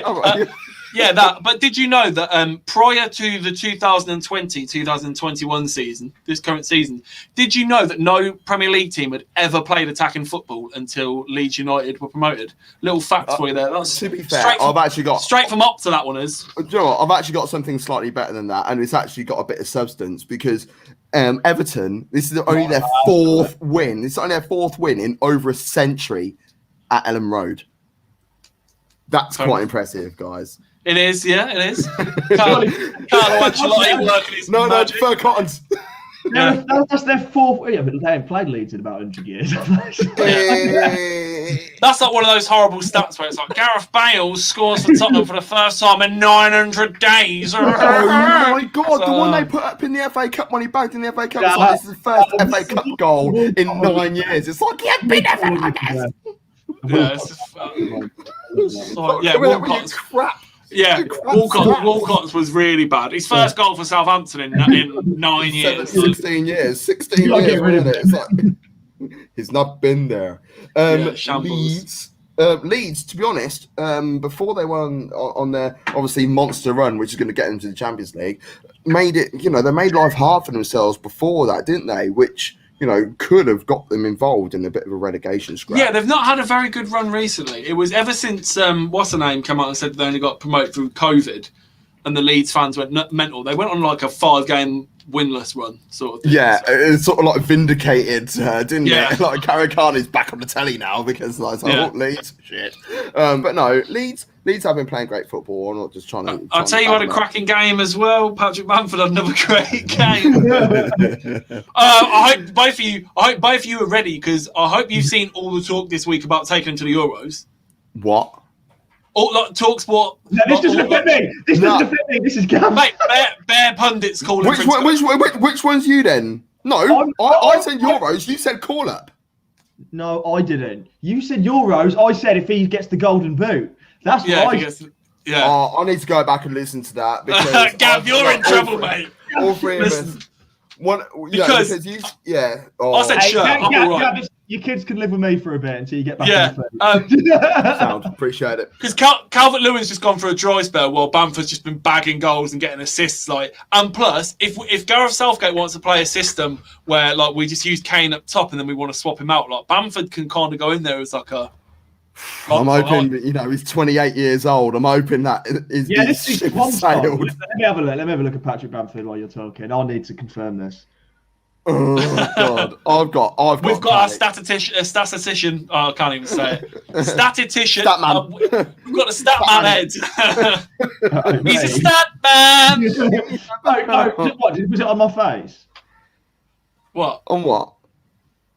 Yeah, that. But did you know that prior to the 2020-2021 season, this current season, did you know that no Premier League team had ever played attacking football until Leeds United were promoted? Little facts for you there. That's to be fair, I've actually got straight from up to that one is. Do you know what? I've actually got something slightly better than that, and it's actually got a bit of substance because Everton, this is only their fourth win. It's only their fourth win in over a century at Ellen Road. That's quite impressive, guys. It is, yeah, it is. Carlo Ancelotti working his magic. Fur Cottons. Yeah. That's their fourth. Yeah, but they haven't played Leeds in about 100 years. That's like one of those horrible stats where it's like Gareth Bale scores for Tottenham for the first time in 900 days. Oh my God, the one they put up in the FA Cup when he bagged in the FA Cup. It's like, this is the first FA Cup goal in 9 years. It's like, he hasn't been ever like this. Yeah, it's just, Walcott's crap. Yeah, Walcott's was really bad. His first goal for Southampton in 9 years. 16 years. 16 years, wasn't it? It's like, he's not been there. Leeds, to be honest, before they went on their obviously monster run, which is going to get them to the Champions League, made it, they made life hard for themselves before that, didn't they? Which, could have got them involved in a bit of a relegation scrap. Yeah, they've not had a very good run recently. It was ever since, what's her name, came out and said they only got promoted through COVID, and the Leeds fans went mental. They went on like a 5-game winless run, sort of thing. Yeah, it's sort of like vindicated, didn't it? Like Carragher's back on the telly now because Leeds, shit. But no, Leeds have been playing great football. I'm not just trying to. I'll tell you what, a cracking game as well. Patrick Bamford had another great game. I hope both of you are ready because I hope you've seen all the talk this week about taking them to the Euros. What? Talks what? No, this doesn't fit me. This doesn't fit me. This is Gav. Mate, bare pundits calling. Which one's you then? No, I said Euros. You said call up. No, I didn't. You said Euros. I said if he gets the golden boot. That's what I said. Yeah. I need to go back and listen to that because Gav, you're in trouble, mate. All three of us. I said shirt. I'm all right. Your kids can live with me for a bit until you get back. Sound, appreciate it. Because Calvert-Lewin's just gone for a dry spell while Bamford's just been bagging goals and getting assists. And plus, if Gareth Southgate wants to play a system where we just use Kane up top and then we want to swap him out, Bamford can kind of go in there as like a. I'm hoping, he's 28 years old. I'm hoping that is sailed. Let me have a look at Patrick Bamford while you're talking. I'll need to confirm this. Oh God, We've got our statistician. Oh, I can't even say it. Statistician. Statman. We've got a statman head. He's a stat man. No. What? Was it on my face? What? On what?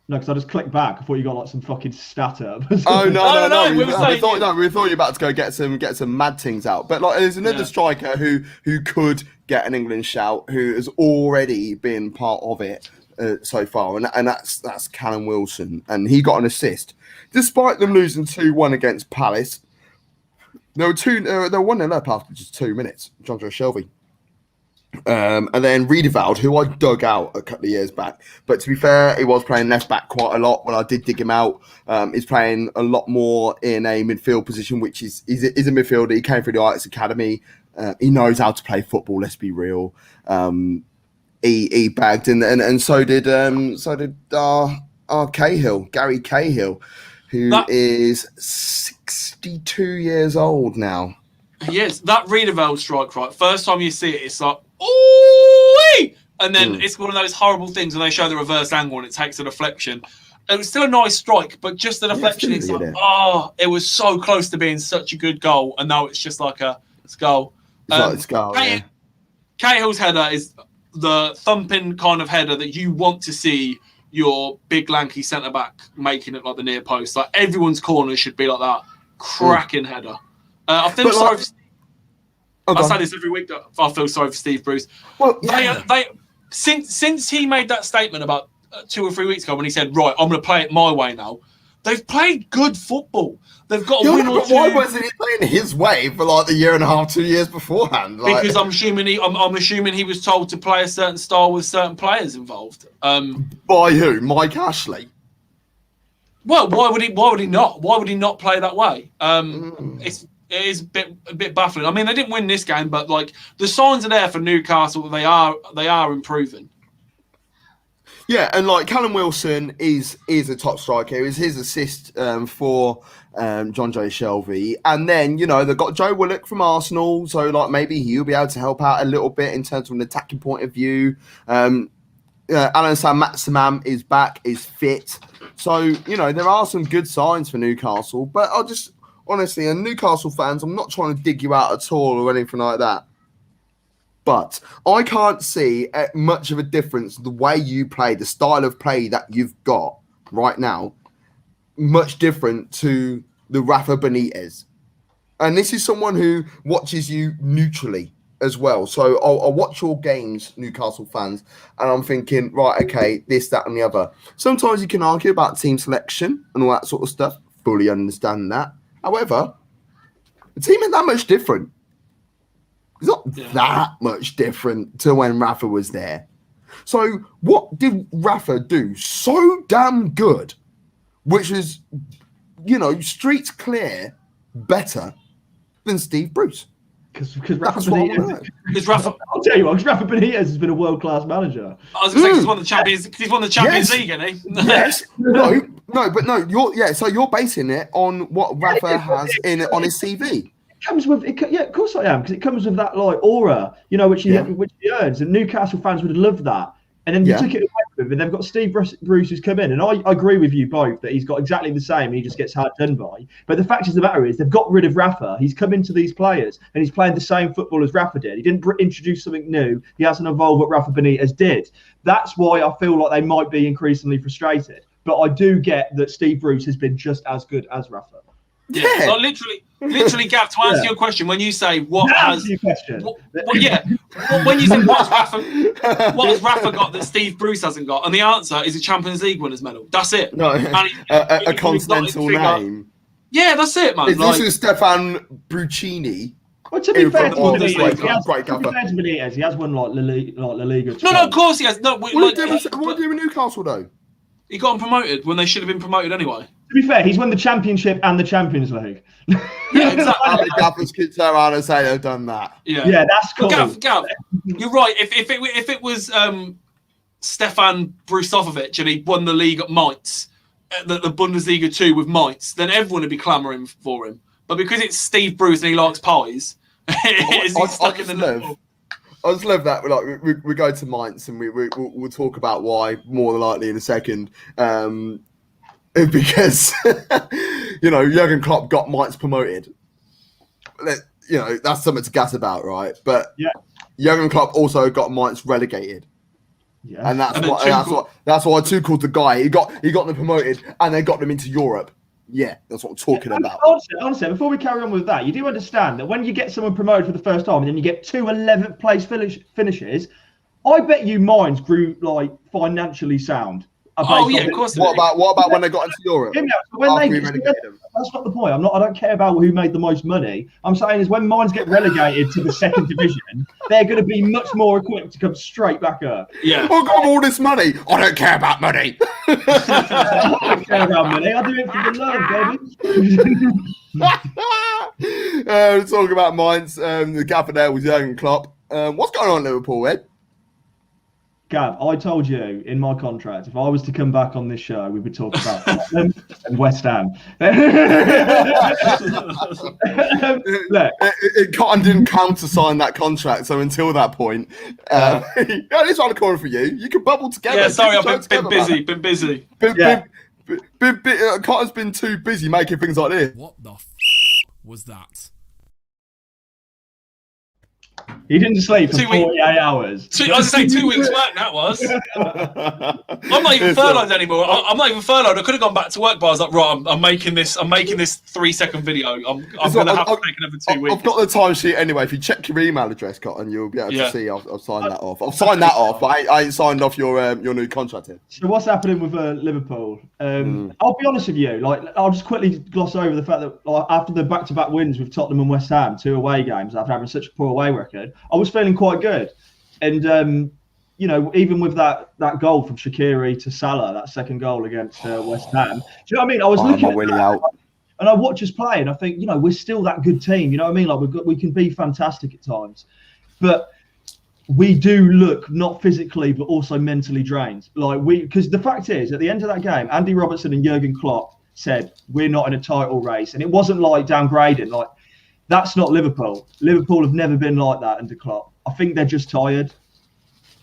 No, because I just clicked back. I thought you got some fucking stat up. Oh no! We thought you were about to go get some mad things out. But there's another striker who could get an England shout, who has already been part of it so far, and that's Callum Wilson, and he got an assist despite them losing 2-1 against Palace. They were 1-0 up after just 2 minutes. John Joe Shelby. And then Riedewald, who I dug out a couple of years back. But to be fair, he was playing left back quite a lot when I did dig him out. He's playing a lot more in a midfield position, which is a midfielder. He came through the Ajax Academy. He knows how to play football, let's be real. He bagged and so did our Cahill, Gary Cahill, who is 62 years old now. Yes, that Riedewald strike, right? First time you see it, it's like, ooh, and then it's one of those horrible things when they show the reverse angle and it takes a deflection. It was still a nice strike, but just the deflection, it's like, it was so close to being such a good goal, and now it's just like it's goal. It's goal. Cahill's header is the thumping kind of header that you want to see your big lanky centre back making it like the near post. Like everyone's corner should be like that. Cracking header. I feel sorry for Steve. I say this every week. I feel sorry for Steve Bruce. Well, they since he made that statement about 2 or 3 weeks ago when he said, "Right, I'm going to play it my way now." They've played good football. They've got a win or two. Why wasn't he playing his way for the year and a half, 2 years beforehand? Because I'm assuming he was told to play a certain style with certain players involved. By who? Mike Ashley. Well, why would he not? Why would he not play that way? It is a bit baffling. I mean, they didn't win this game, but like the signs are there for Newcastle that they are improving. Yeah, and like Callum Wilson is a top striker. It was his assist for John Joe Shelby, and then they've got Joe Willock from Arsenal, so like maybe he'll be able to help out a little bit in terms of an attacking point of view. Alan Maximan is back, is fit, so there are some good signs for Newcastle. But I'll just honestly, and Newcastle fans, I'm not trying to dig you out at all or anything like that. But I can't see much of a difference the way you play, the style of play that you've got right now, much different to the Rafa Benitez. And this is someone who watches you neutrally as well. So I'll watch your games, Newcastle fans, and I'm thinking, right, okay, this, that, and the other. Sometimes you can argue about team selection and all that sort of stuff. Fully understand that. However, the team ain't that much different. It's not that much different to when Rafa was there. So what did Rafa do so damn good, which is, streets clear better than Steve Bruce? Because Rafa Benitez, I'll tell you what, Rafa Benitez has been a world-class manager. I was going to say he's won the Champions League, isn't he? Yes. So you're basing it on what Rafa has on his CV. Comes with of course I am, because it comes with that like aura, which he earns, and Newcastle fans would have loved that. And then you took it away from him, and they've got Steve Bruce who's come in, and I agree with you both that he's got exactly the same. He just gets hard done by. But the fact of the matter is, they've got rid of Rafa. He's come into these players, and he's playing the same football as Rafa did. He didn't introduce something new. He hasn't evolved what Rafa Benitez did. That's why I feel like they might be increasingly frustrated. But I do get that Steve Bruce has been just as good as Rafa. Yeah. Like literally, Gav, to answer your question, when you say what has your question, when you say what has Rafa got that Steve Bruce hasn't got, and the answer is a Champions League winners medal. That's it. No, a continental name. Yeah, that's it, man. If this is Stefan Bruccini. Well, to be fair to Benitez, he has won like La Liga. No, of course he has. No, what do you with Newcastle though? He got them promoted when they should have been promoted anyway. To be fair, he's won the Championship and the Champions League. Yeah, exactly. Gaffers could turn around and say they've done that. Yeah, that's cool. Gav, you're right. If it was Stefan Brusovic and he won the league at Mainz, the Bundesliga 2 with Mainz, then everyone would be clamouring for him. But because it's Steve Bruce and he likes pies, he's stuck in the Liverpool. I just love that. We go to Mainz and we'll talk about why more than likely in a second. Because Jurgen Klopp got Mainz promoted. That's something to gas about, right? But Jurgen Klopp also got Mainz relegated. Yeah. And that's why Tuchel's the guy. He got them promoted and they got them into Europe. Yeah, that's what I'm talking about. Honestly, before we carry on with that, you do understand that when you get someone promoted for the first time and then you get 2 11th place finishes, I bet you Mainz grew like financially sound. Oh yeah, of course. What about when they got into Europe? That's not the point. I don't care about who made the most money. I'm saying is when Mainz get relegated to the second division, they're going to be much more equipped to come straight back up. Yeah. I've got all this money. I don't care about money. I don't care about money. I do it for the love, baby. Talking about Mainz, the gaffer there was Jurgen Klopp. What's going on at Liverpool, Ed? Gav, I told you in my contract, if I was to come back on this show, we would talk about Tottenham and West Ham. Cotton didn't countersign that contract, so until that point, it's on the corner for you. You can bubble together. Yeah, sorry, I've been busy. Cotton's been too busy making things like this. What the was that? He didn't sleep for 48 hours. I was saying 2 weeks work, that was. I'm not even furloughed anymore. I'm not even furloughed. I could have gone back to work, but I was like, right, I'm making this 3-second video. I'm going to have to take another 2 weeks. I've got the timesheet anyway. If you check your email address, Cotton, you'll be able to see I've signed that off. I've signed that off, but I ain't signed off your new contract here. So what's happening with Liverpool? I'll be honest with you. I'll just quickly gloss over the fact that after the back-to-back wins with Tottenham and West Ham, 2 away games after having such a poor away record, I was feeling quite good. And, even with that goal from Shaqiri to Salah, that second goal against West Ham, do you know what I mean? I was looking at And I watch us play, and I think, we're still that good team. You know what I mean? Like we can be fantastic at times, but we do look not physically but also mentally drained. Because the fact is, at the end of that game, Andy Robertson and Jurgen Klopp said we're not in a title race, and it wasn't like downgrading. Like, that's not Liverpool. Liverpool have never been like that under Klopp. I think they're just tired.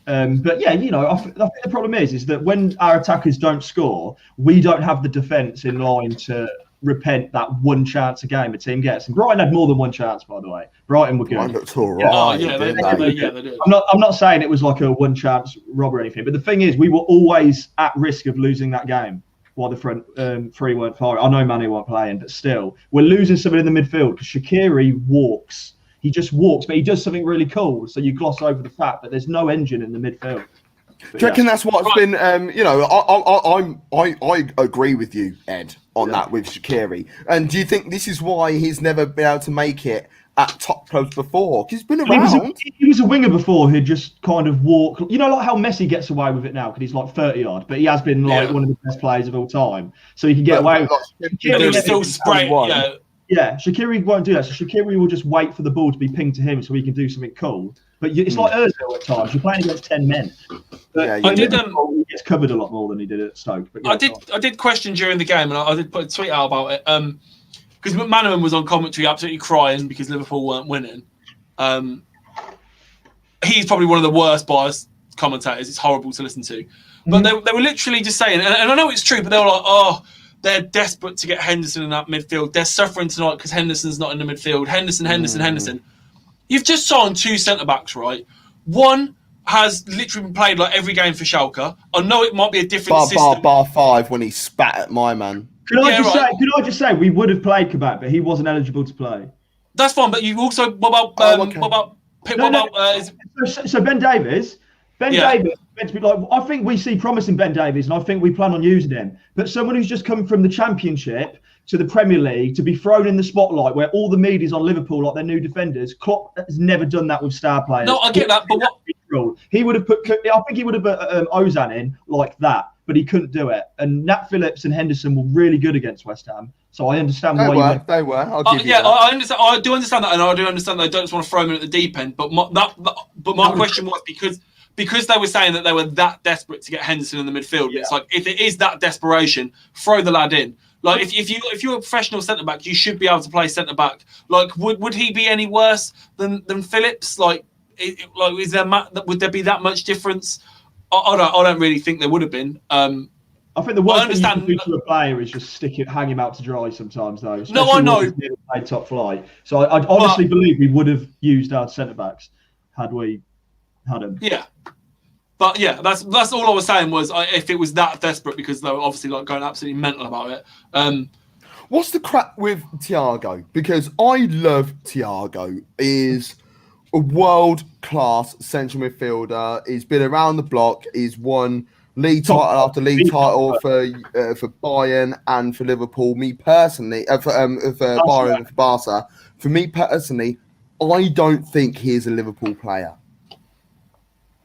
But yeah, I think the problem is that when our attackers don't score, we don't have the defence in line to repent that one chance a game a team gets. And Brighton had more than one chance, by the way. Brighton were good. Brighton looked all right. They did. I'm not saying it was like a one chance rob or anything, but the thing is, we were always at risk of losing that game while the front three weren't firing. I know Mane weren't playing, but still, we're losing somebody in the midfield because Shaqiri walks. He just walks, but he does something really cool. So you gloss over the fact that there's no engine in the midfield. Do you reckon that's what's been? I agree with you, Ed, on that with Shaqiri. And do you think this is why he's never been able to make it at top clubs before? Because he's been around. He was a winger before who'd just kind of walk. Like how Messi gets away with it now because he's like 30-odd, but he has been one of the best players of all time. So he can get away with it. Shaqiri still spray. Yeah, Shaqiri won't do that. So Shaqiri will just wait for the ball to be pinged to him so he can do something cool. But it's like Ozil at times. You're playing against 10 men. But he gets covered a lot more than he did at Stoke. But I did question during the game, and I did put a tweet out about it. Because McManaman was on commentary absolutely crying because Liverpool weren't winning. He's probably one of the worst biased commentators. It's horrible to listen to. But they were literally just saying, and I know it's true, but they were like, they're desperate to get Henderson in that midfield. They're suffering tonight because Henderson's not in the midfield. Henderson. You've just signed 2 centre-backs, right? One has literally been played like every game for Schalke. I know it might be a different system. Bar 5 when he spat at my man. Could I just say we would have played Kabak, but he wasn't eligible to play. That's fine, but you also what about So Ben Davies. Davies meant to be like. I think we see promise in Ben Davies, and I think we plan on using him. But someone who's just come from the Championship to the Premier League to be thrown in the spotlight where all the media's on Liverpool like they're new defenders. Klopp has never done that with star players. No, I get that, but he would have put. I think he would have put Ozan in like that, but he couldn't do it. And Nat Phillips and Henderson were really good against West Ham, so I understand why they were. I'll give you that. I understand. I do understand that, and I do understand they don't just want to throw him in at the deep end. But my question was because they were saying that they were that desperate to get Henderson in the midfield. Yeah. It's like, if it is that desperation, throw the lad in. Like, if you're a professional centre back, you should be able to play centre back. Like, would he be any worse than Phillips? Would there be that much difference? I don't really think there would have been. I think the worst thing you can do to a player is just hang him out to dry sometimes, though. No, I know. Played top flight. So I honestly believe we would have used our centre backs had we had him. Yeah. But yeah, that's all I was saying was if it was that desperate, because they were obviously like going absolutely mental about it. What's the crap with Thiago? Because I love Thiago. He's a world-class central midfielder. He's been around the block. He's won league title after league title for Bayern and for Liverpool. Me personally, for Bayern and for Barca. For me personally, I don't think he's a Liverpool player.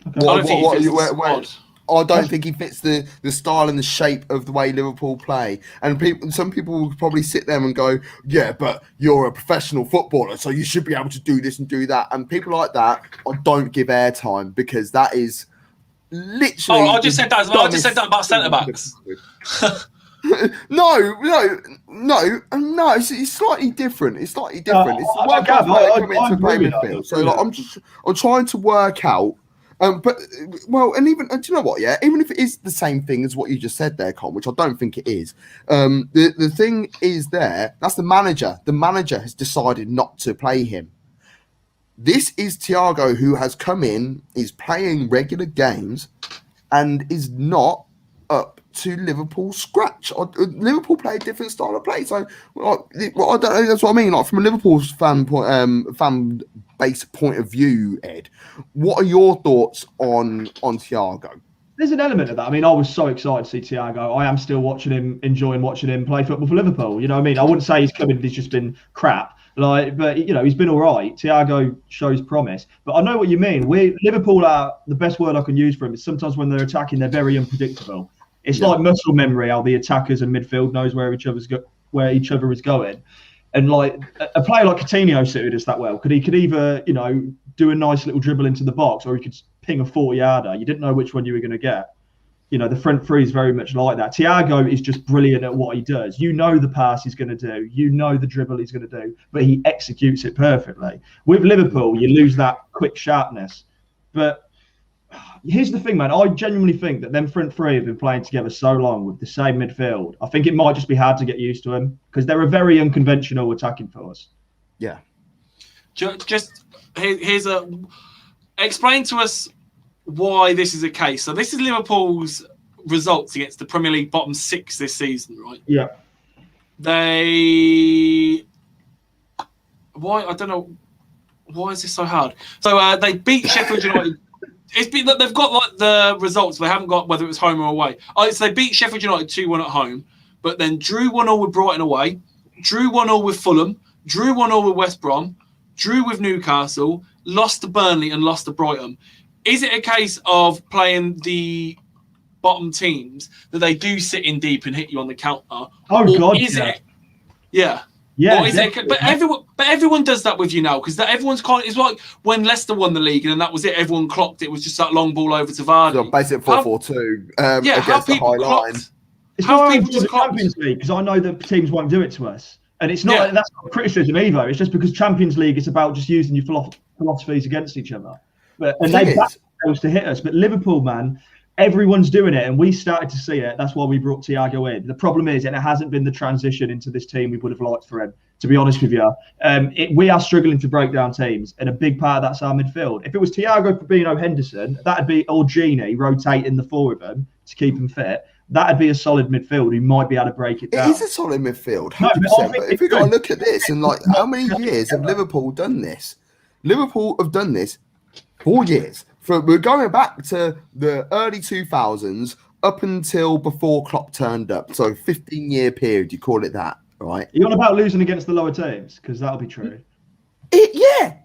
I don't think he fits the style and the shape of the way Liverpool play. And some people will probably sit there and go, yeah, but you're a professional footballer, so you should be able to do this and do that. And people like that, I don't give airtime, because that is literally... I just said that as well. I just said that about centre-backs. No. It's slightly different. It's slightly different. It's the work way to play midfield. So I'm trying to work out. And do you know what? Yeah, even if it is the same thing as what you just said there, Con, which I don't think it is. The thing is that's the manager. The manager has decided not to play him. This is Thiago, who has come in, is playing regular games, and is not up to Liverpool's scratch. Liverpool play a different style of play. So I don't know. That's what I mean. Like, from a Liverpool's fan base point of view, Ed, what are your thoughts on Thiago? There's an element of that. I mean, I was so excited to see Thiago. I am still enjoying watching him play football for Liverpool. You know what I mean? I wouldn't say he's just been crap. But he's been all right. Thiago shows promise. But I know what you mean. Liverpool are, the best word I can use for him is sometimes when they're attacking, they're very unpredictable. It's like muscle memory, how the attackers and midfield knows where each other's where each other is going. And like a player like Coutinho suited us that well. He could either, do a nice little dribble into the box, or he could ping a 40-yarder. You didn't know which one you were going to get. The front three is very much like that. Thiago is just brilliant at what he does. The pass he's going to do. The dribble he's going to do, but he executes it perfectly. With Liverpool, you lose that quick sharpness. But here's the thing, man. I genuinely think that them front three have been playing together so long with the same midfield. I think it might just be hard to get used to them because they're a very unconventional attacking force. Yeah. Just explain to us why this is a case. So this is Liverpool's results against the Premier League bottom 6 this season, right? Yeah. I don't know. Why is this so hard? So they beat Sheffield United. It's been that they've got like the results. They haven't got whether it was home or away. So they beat Sheffield United 2-1 at home, but then drew 1-0 with Brighton away, drew 1-0 with Fulham, drew 1-0 with West Brom, drew with Newcastle, lost to Burnley and lost to Brighton. Is it a case of playing the bottom teams that they do sit in deep and hit you on the counter? Oh God, is yeah. it? Yeah. Yeah, or is it, but everyone does that with you now because everyone's kind of, it's like when Leicester won the league and then that was it. Everyone clocked it was just that long ball over to Vardy. So basic 4-4-2 against the high line. It's not only for the Champions League because I know that teams won't do it to us, and it's not that's not criticism either. It's just because Champions League is about just using your philosophies against each other, and they back those to hit us. But Liverpool, man. Everyone's doing it, and we started to see it. That's why we brought Thiago in. The problem is, and it hasn't been the transition into this team we would have liked for him, to be honest with you. We are struggling to break down teams, and a big part of that's our midfield. If it was Thiago, Fabinho, Henderson, that'd be old Genie rotating the four of them to keep them fit. That'd be a solid midfield who might be able to break it down. It is a solid midfield, 100%. But if we got to look at this, and like, how many years have Liverpool done this? Liverpool have done this 4 years. We're going back to the early 2000s up until before Klopp turned up. So 15-year period, you call it that, right? You're on about losing against the lower teams because that'll be true. Yeah.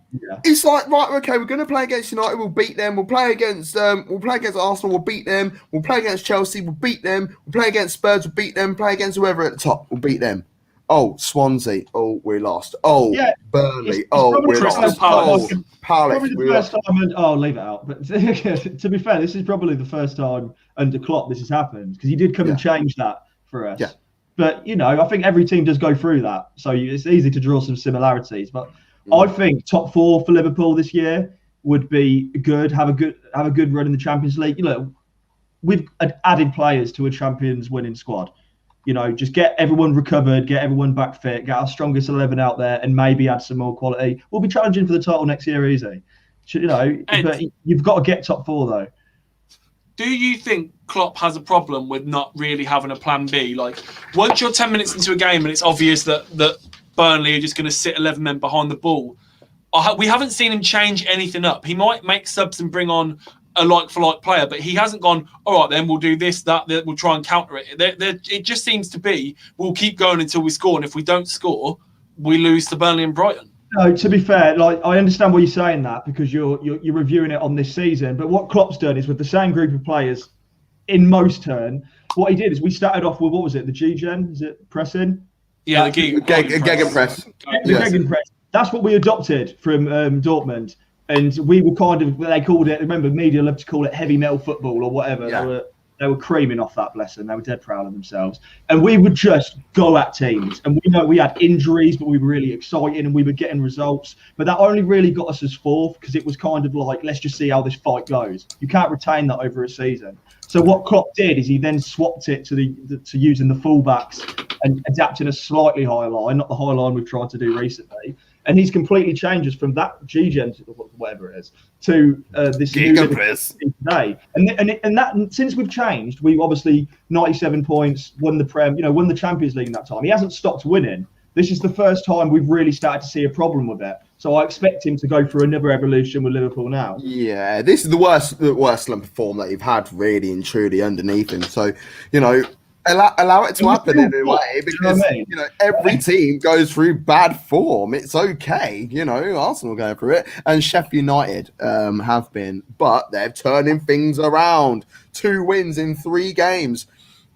It's like, right, okay, we're going to play against United, we'll beat them. We'll play against Arsenal, we'll beat them. We'll play against Chelsea, we'll beat them. We'll play against Spurs, we'll beat them. Play against whoever at the top, we'll beat them. Oh, Swansea. Oh, we lost. Oh, yeah. Burnley. We lost. Oh, Palace. Leave it out. But to be fair, this is probably the first time under Klopp this has happened because he did come and change that for us. Yeah. But I think every team does go through that, so it's easy to draw some similarities. But I think top 4 for Liverpool this year would be good. Have a good run in the Champions League. We've added players to a Champions winning squad. Just get everyone recovered, get everyone back fit, get our strongest 11 out there, and maybe add some more quality. We'll be challenging for the title next year easy. But you've got to get top 4 though. Do you think Klopp has a problem with not really having a plan B? Like, once you're 10 minutes into a game and it's obvious that Burnley are just going to sit 11 men behind the ball, we haven't seen him change anything up. He might make subs and bring on a like-for-like player, but he hasn't gone, all right, then we'll do this, that, we'll try and counter it. It just seems to be, we'll keep going until we score, and if we don't score, we lose to Burnley and Brighton. No, to be fair, I understand why you're saying that because you're reviewing it on this season, but what Klopp's done is with the same group of players in most turn, what he did is we started off with, what was it, the G-Gen? Is it pressing? Yeah, the Gegenpress. Gegenpress. That's what we adopted from Dortmund. And we were they called it, remember, media love to call it heavy metal football or whatever. Yeah. They were creaming off that, bless them. They were dead proud of themselves. And we would just go at teams. And we know we had injuries, but we were really excited and we were getting results. But that only really got us as 4th because it was kind of like, let's just see how this fight goes. You can't retain that over a season. So what Klopp did is he then swapped it to using the fullbacks and adapting a slightly higher line, not the high line we've tried to do recently. And he's completely changed us from that G-Gen, whatever it is, to this new today. And that since we've changed, we've obviously 97 points, won the Prem, won the Champions League in that time. He hasn't stopped winning. This is the first time we've really started to see a problem with it. So I expect him to go through another evolution with Liverpool now. Yeah, this is the worst slump form that you've had really and truly underneath him. So, allow it to happen in a way because every team goes through bad form. It's okay, Arsenal going through it, and Sheffield United have been, but they're turning things around. 2 wins in 3 games,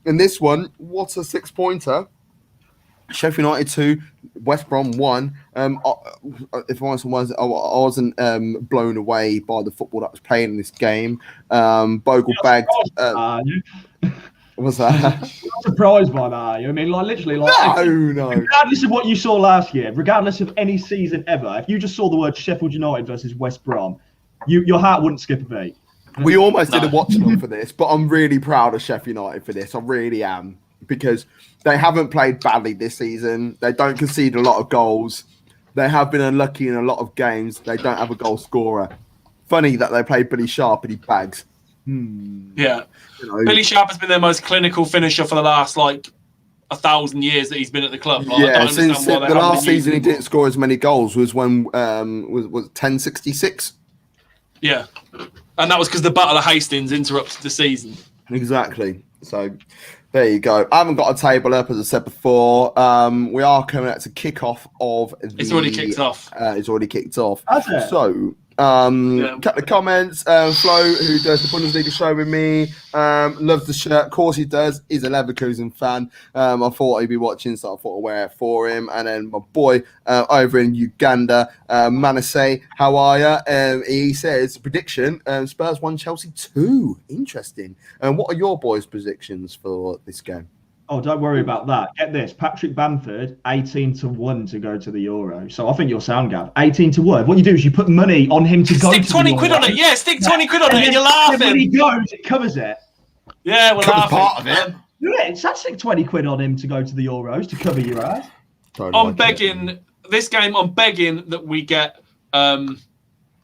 and this one, what a 6-pointer! Sheffield United 2, West Brom 1. If I wasn't blown away by the football that was playing in this game. Bogle bagged. What's that? Not surprised by that, are you? I mean, like literally, like No. regardless of what you saw last year, regardless of any season ever, if you just saw the word Sheffield United versus West Brom, your heart wouldn't skip a beat. We almost did a watch along for this, but I'm really proud of Sheffield United for this. I really am, because they haven't played badly this season. They don't concede a lot of goals. They have been unlucky in a lot of games. They don't have a goal scorer. Funny that they played Billy Sharp and he bags. Yeah. Billy Sharp has been their most clinical finisher for the last 1,000 years that he's been at the club. Since the last season he didn't score as many goals was when was 1066. Yeah, and that was because the Battle of Hastings interrupted the season. Exactly. So there you go. I haven't got a table up, as I said before. We are coming out to kick off of It's already kicked off. It's already kicked off. Has it? So couple of comments. Flo, who does the Bundesliga show with me, loves the shirt. Of course he does. He's a Leverkusen fan. I thought he'd be watching, so I thought I'd wear it for him. And then my boy over in Uganda, Manasseh, how are you? He says, prediction, Spurs 1, Chelsea 2. Interesting. What are your boys' predictions for this game? Oh, don't worry about that. Get this. Patrick Bamford, 18-1 to go to the Euro. So I think you're sound, Gav. 18-1. What you do is you put money on him to go to the Euro. Stick 20 quid on it. Yeah, stick 20 quid on it and you're laughing. When he goes, it covers it. Yeah, we're laughing. Part of it. Yeah, it's that stick 20 quid on him to go to the Euros to cover your ass. I'm begging that we get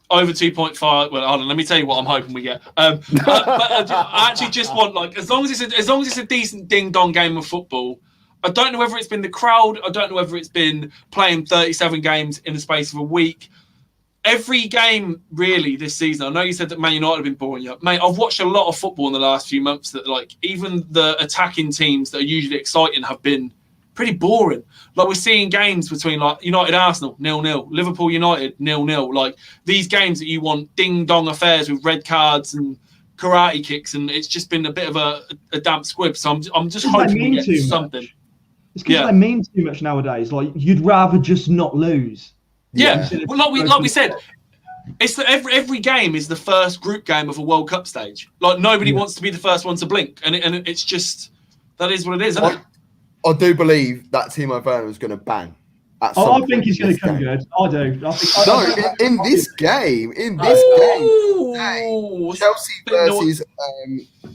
over 2.5. Well, hold on. Let me tell you what I'm hoping we get. But I actually just want as long as it's a decent ding dong game of football. I don't know whether it's been the crowd. I don't know whether it's been playing 37 games in the space of a week. Every game really this season. I know you said that Man United have been boring you, mate. I've watched a lot of football in the last few months that even the attacking teams that are usually exciting have been pretty boring. We're seeing games between United Arsenal 0-0, Liverpool United 0-0. These games that you want ding dong affairs with red cards and karate kicks, and it's just been a bit of a damp squib. So I'm just hoping we get something. It's because they mean too much nowadays. You'd rather just not lose. Yeah. Well, we said, it's every game is the first group game of a World Cup stage. Nobody wants to be the first one to blink, and it's just that is what it is, isn't it? I do believe that Timo Werner is going to bang. I think he's going to come good. I do. In this game, Chelsea versus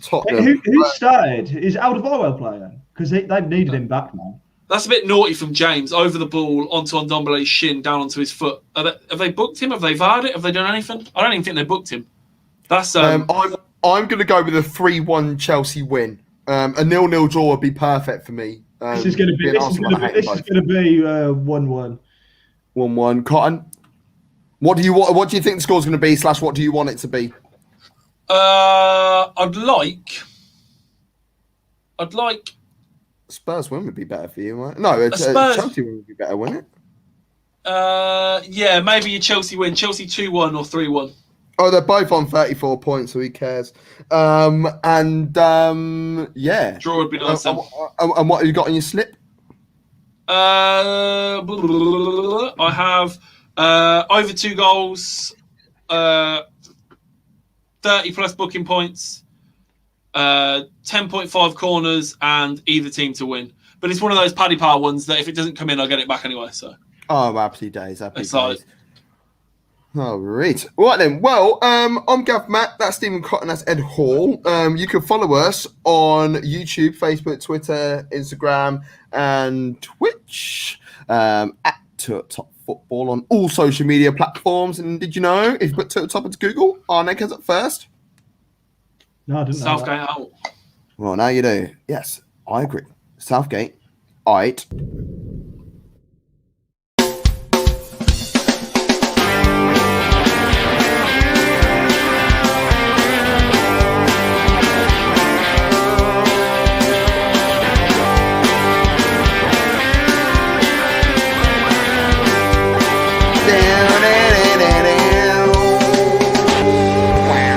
Tottenham. Who started? Is Alderweireld playing? Because they've needed him back, man. That's a bit naughty from James. Over the ball, onto Ndombele's shin, down onto his foot. Have they booked him? Have they VAR'd it? Have they done anything? I don't even think they booked him. That's I'm going to go with a 3-1 Chelsea win. A 0-0 draw would be perfect for me. This is going to be 1-1. 1-1. Cotton. What do you think the score's going to be? / what do you want it to be? I'd like. Spurs win would be better for you, right? No, Chelsea win would be better, wouldn't it? Yeah, maybe a Chelsea win. Chelsea 2-1 or 3-1. Oh, they're both on 34 points, so who cares? Yeah. Draw would be nice. And what have you got on your slip? I have over 2 goals, 30 plus booking points, 10.5 corners, and either team to win. But it's one of those paddy power ones that if it doesn't come in, I'll get it back anyway. So. Oh, happy days. All right. Right then. Well, I'm Gav Mack. That's Stephen Cotton. That's Ed Hall. You can follow us on YouTube, Facebook, Twitter, Instagram, and Twitch at Top Football on all social media platforms. And did you know if you put Top into Google, our neck is up first? No, I didn't know. Southgate out. Well, now you do. Yes, I agree. Southgate. All right.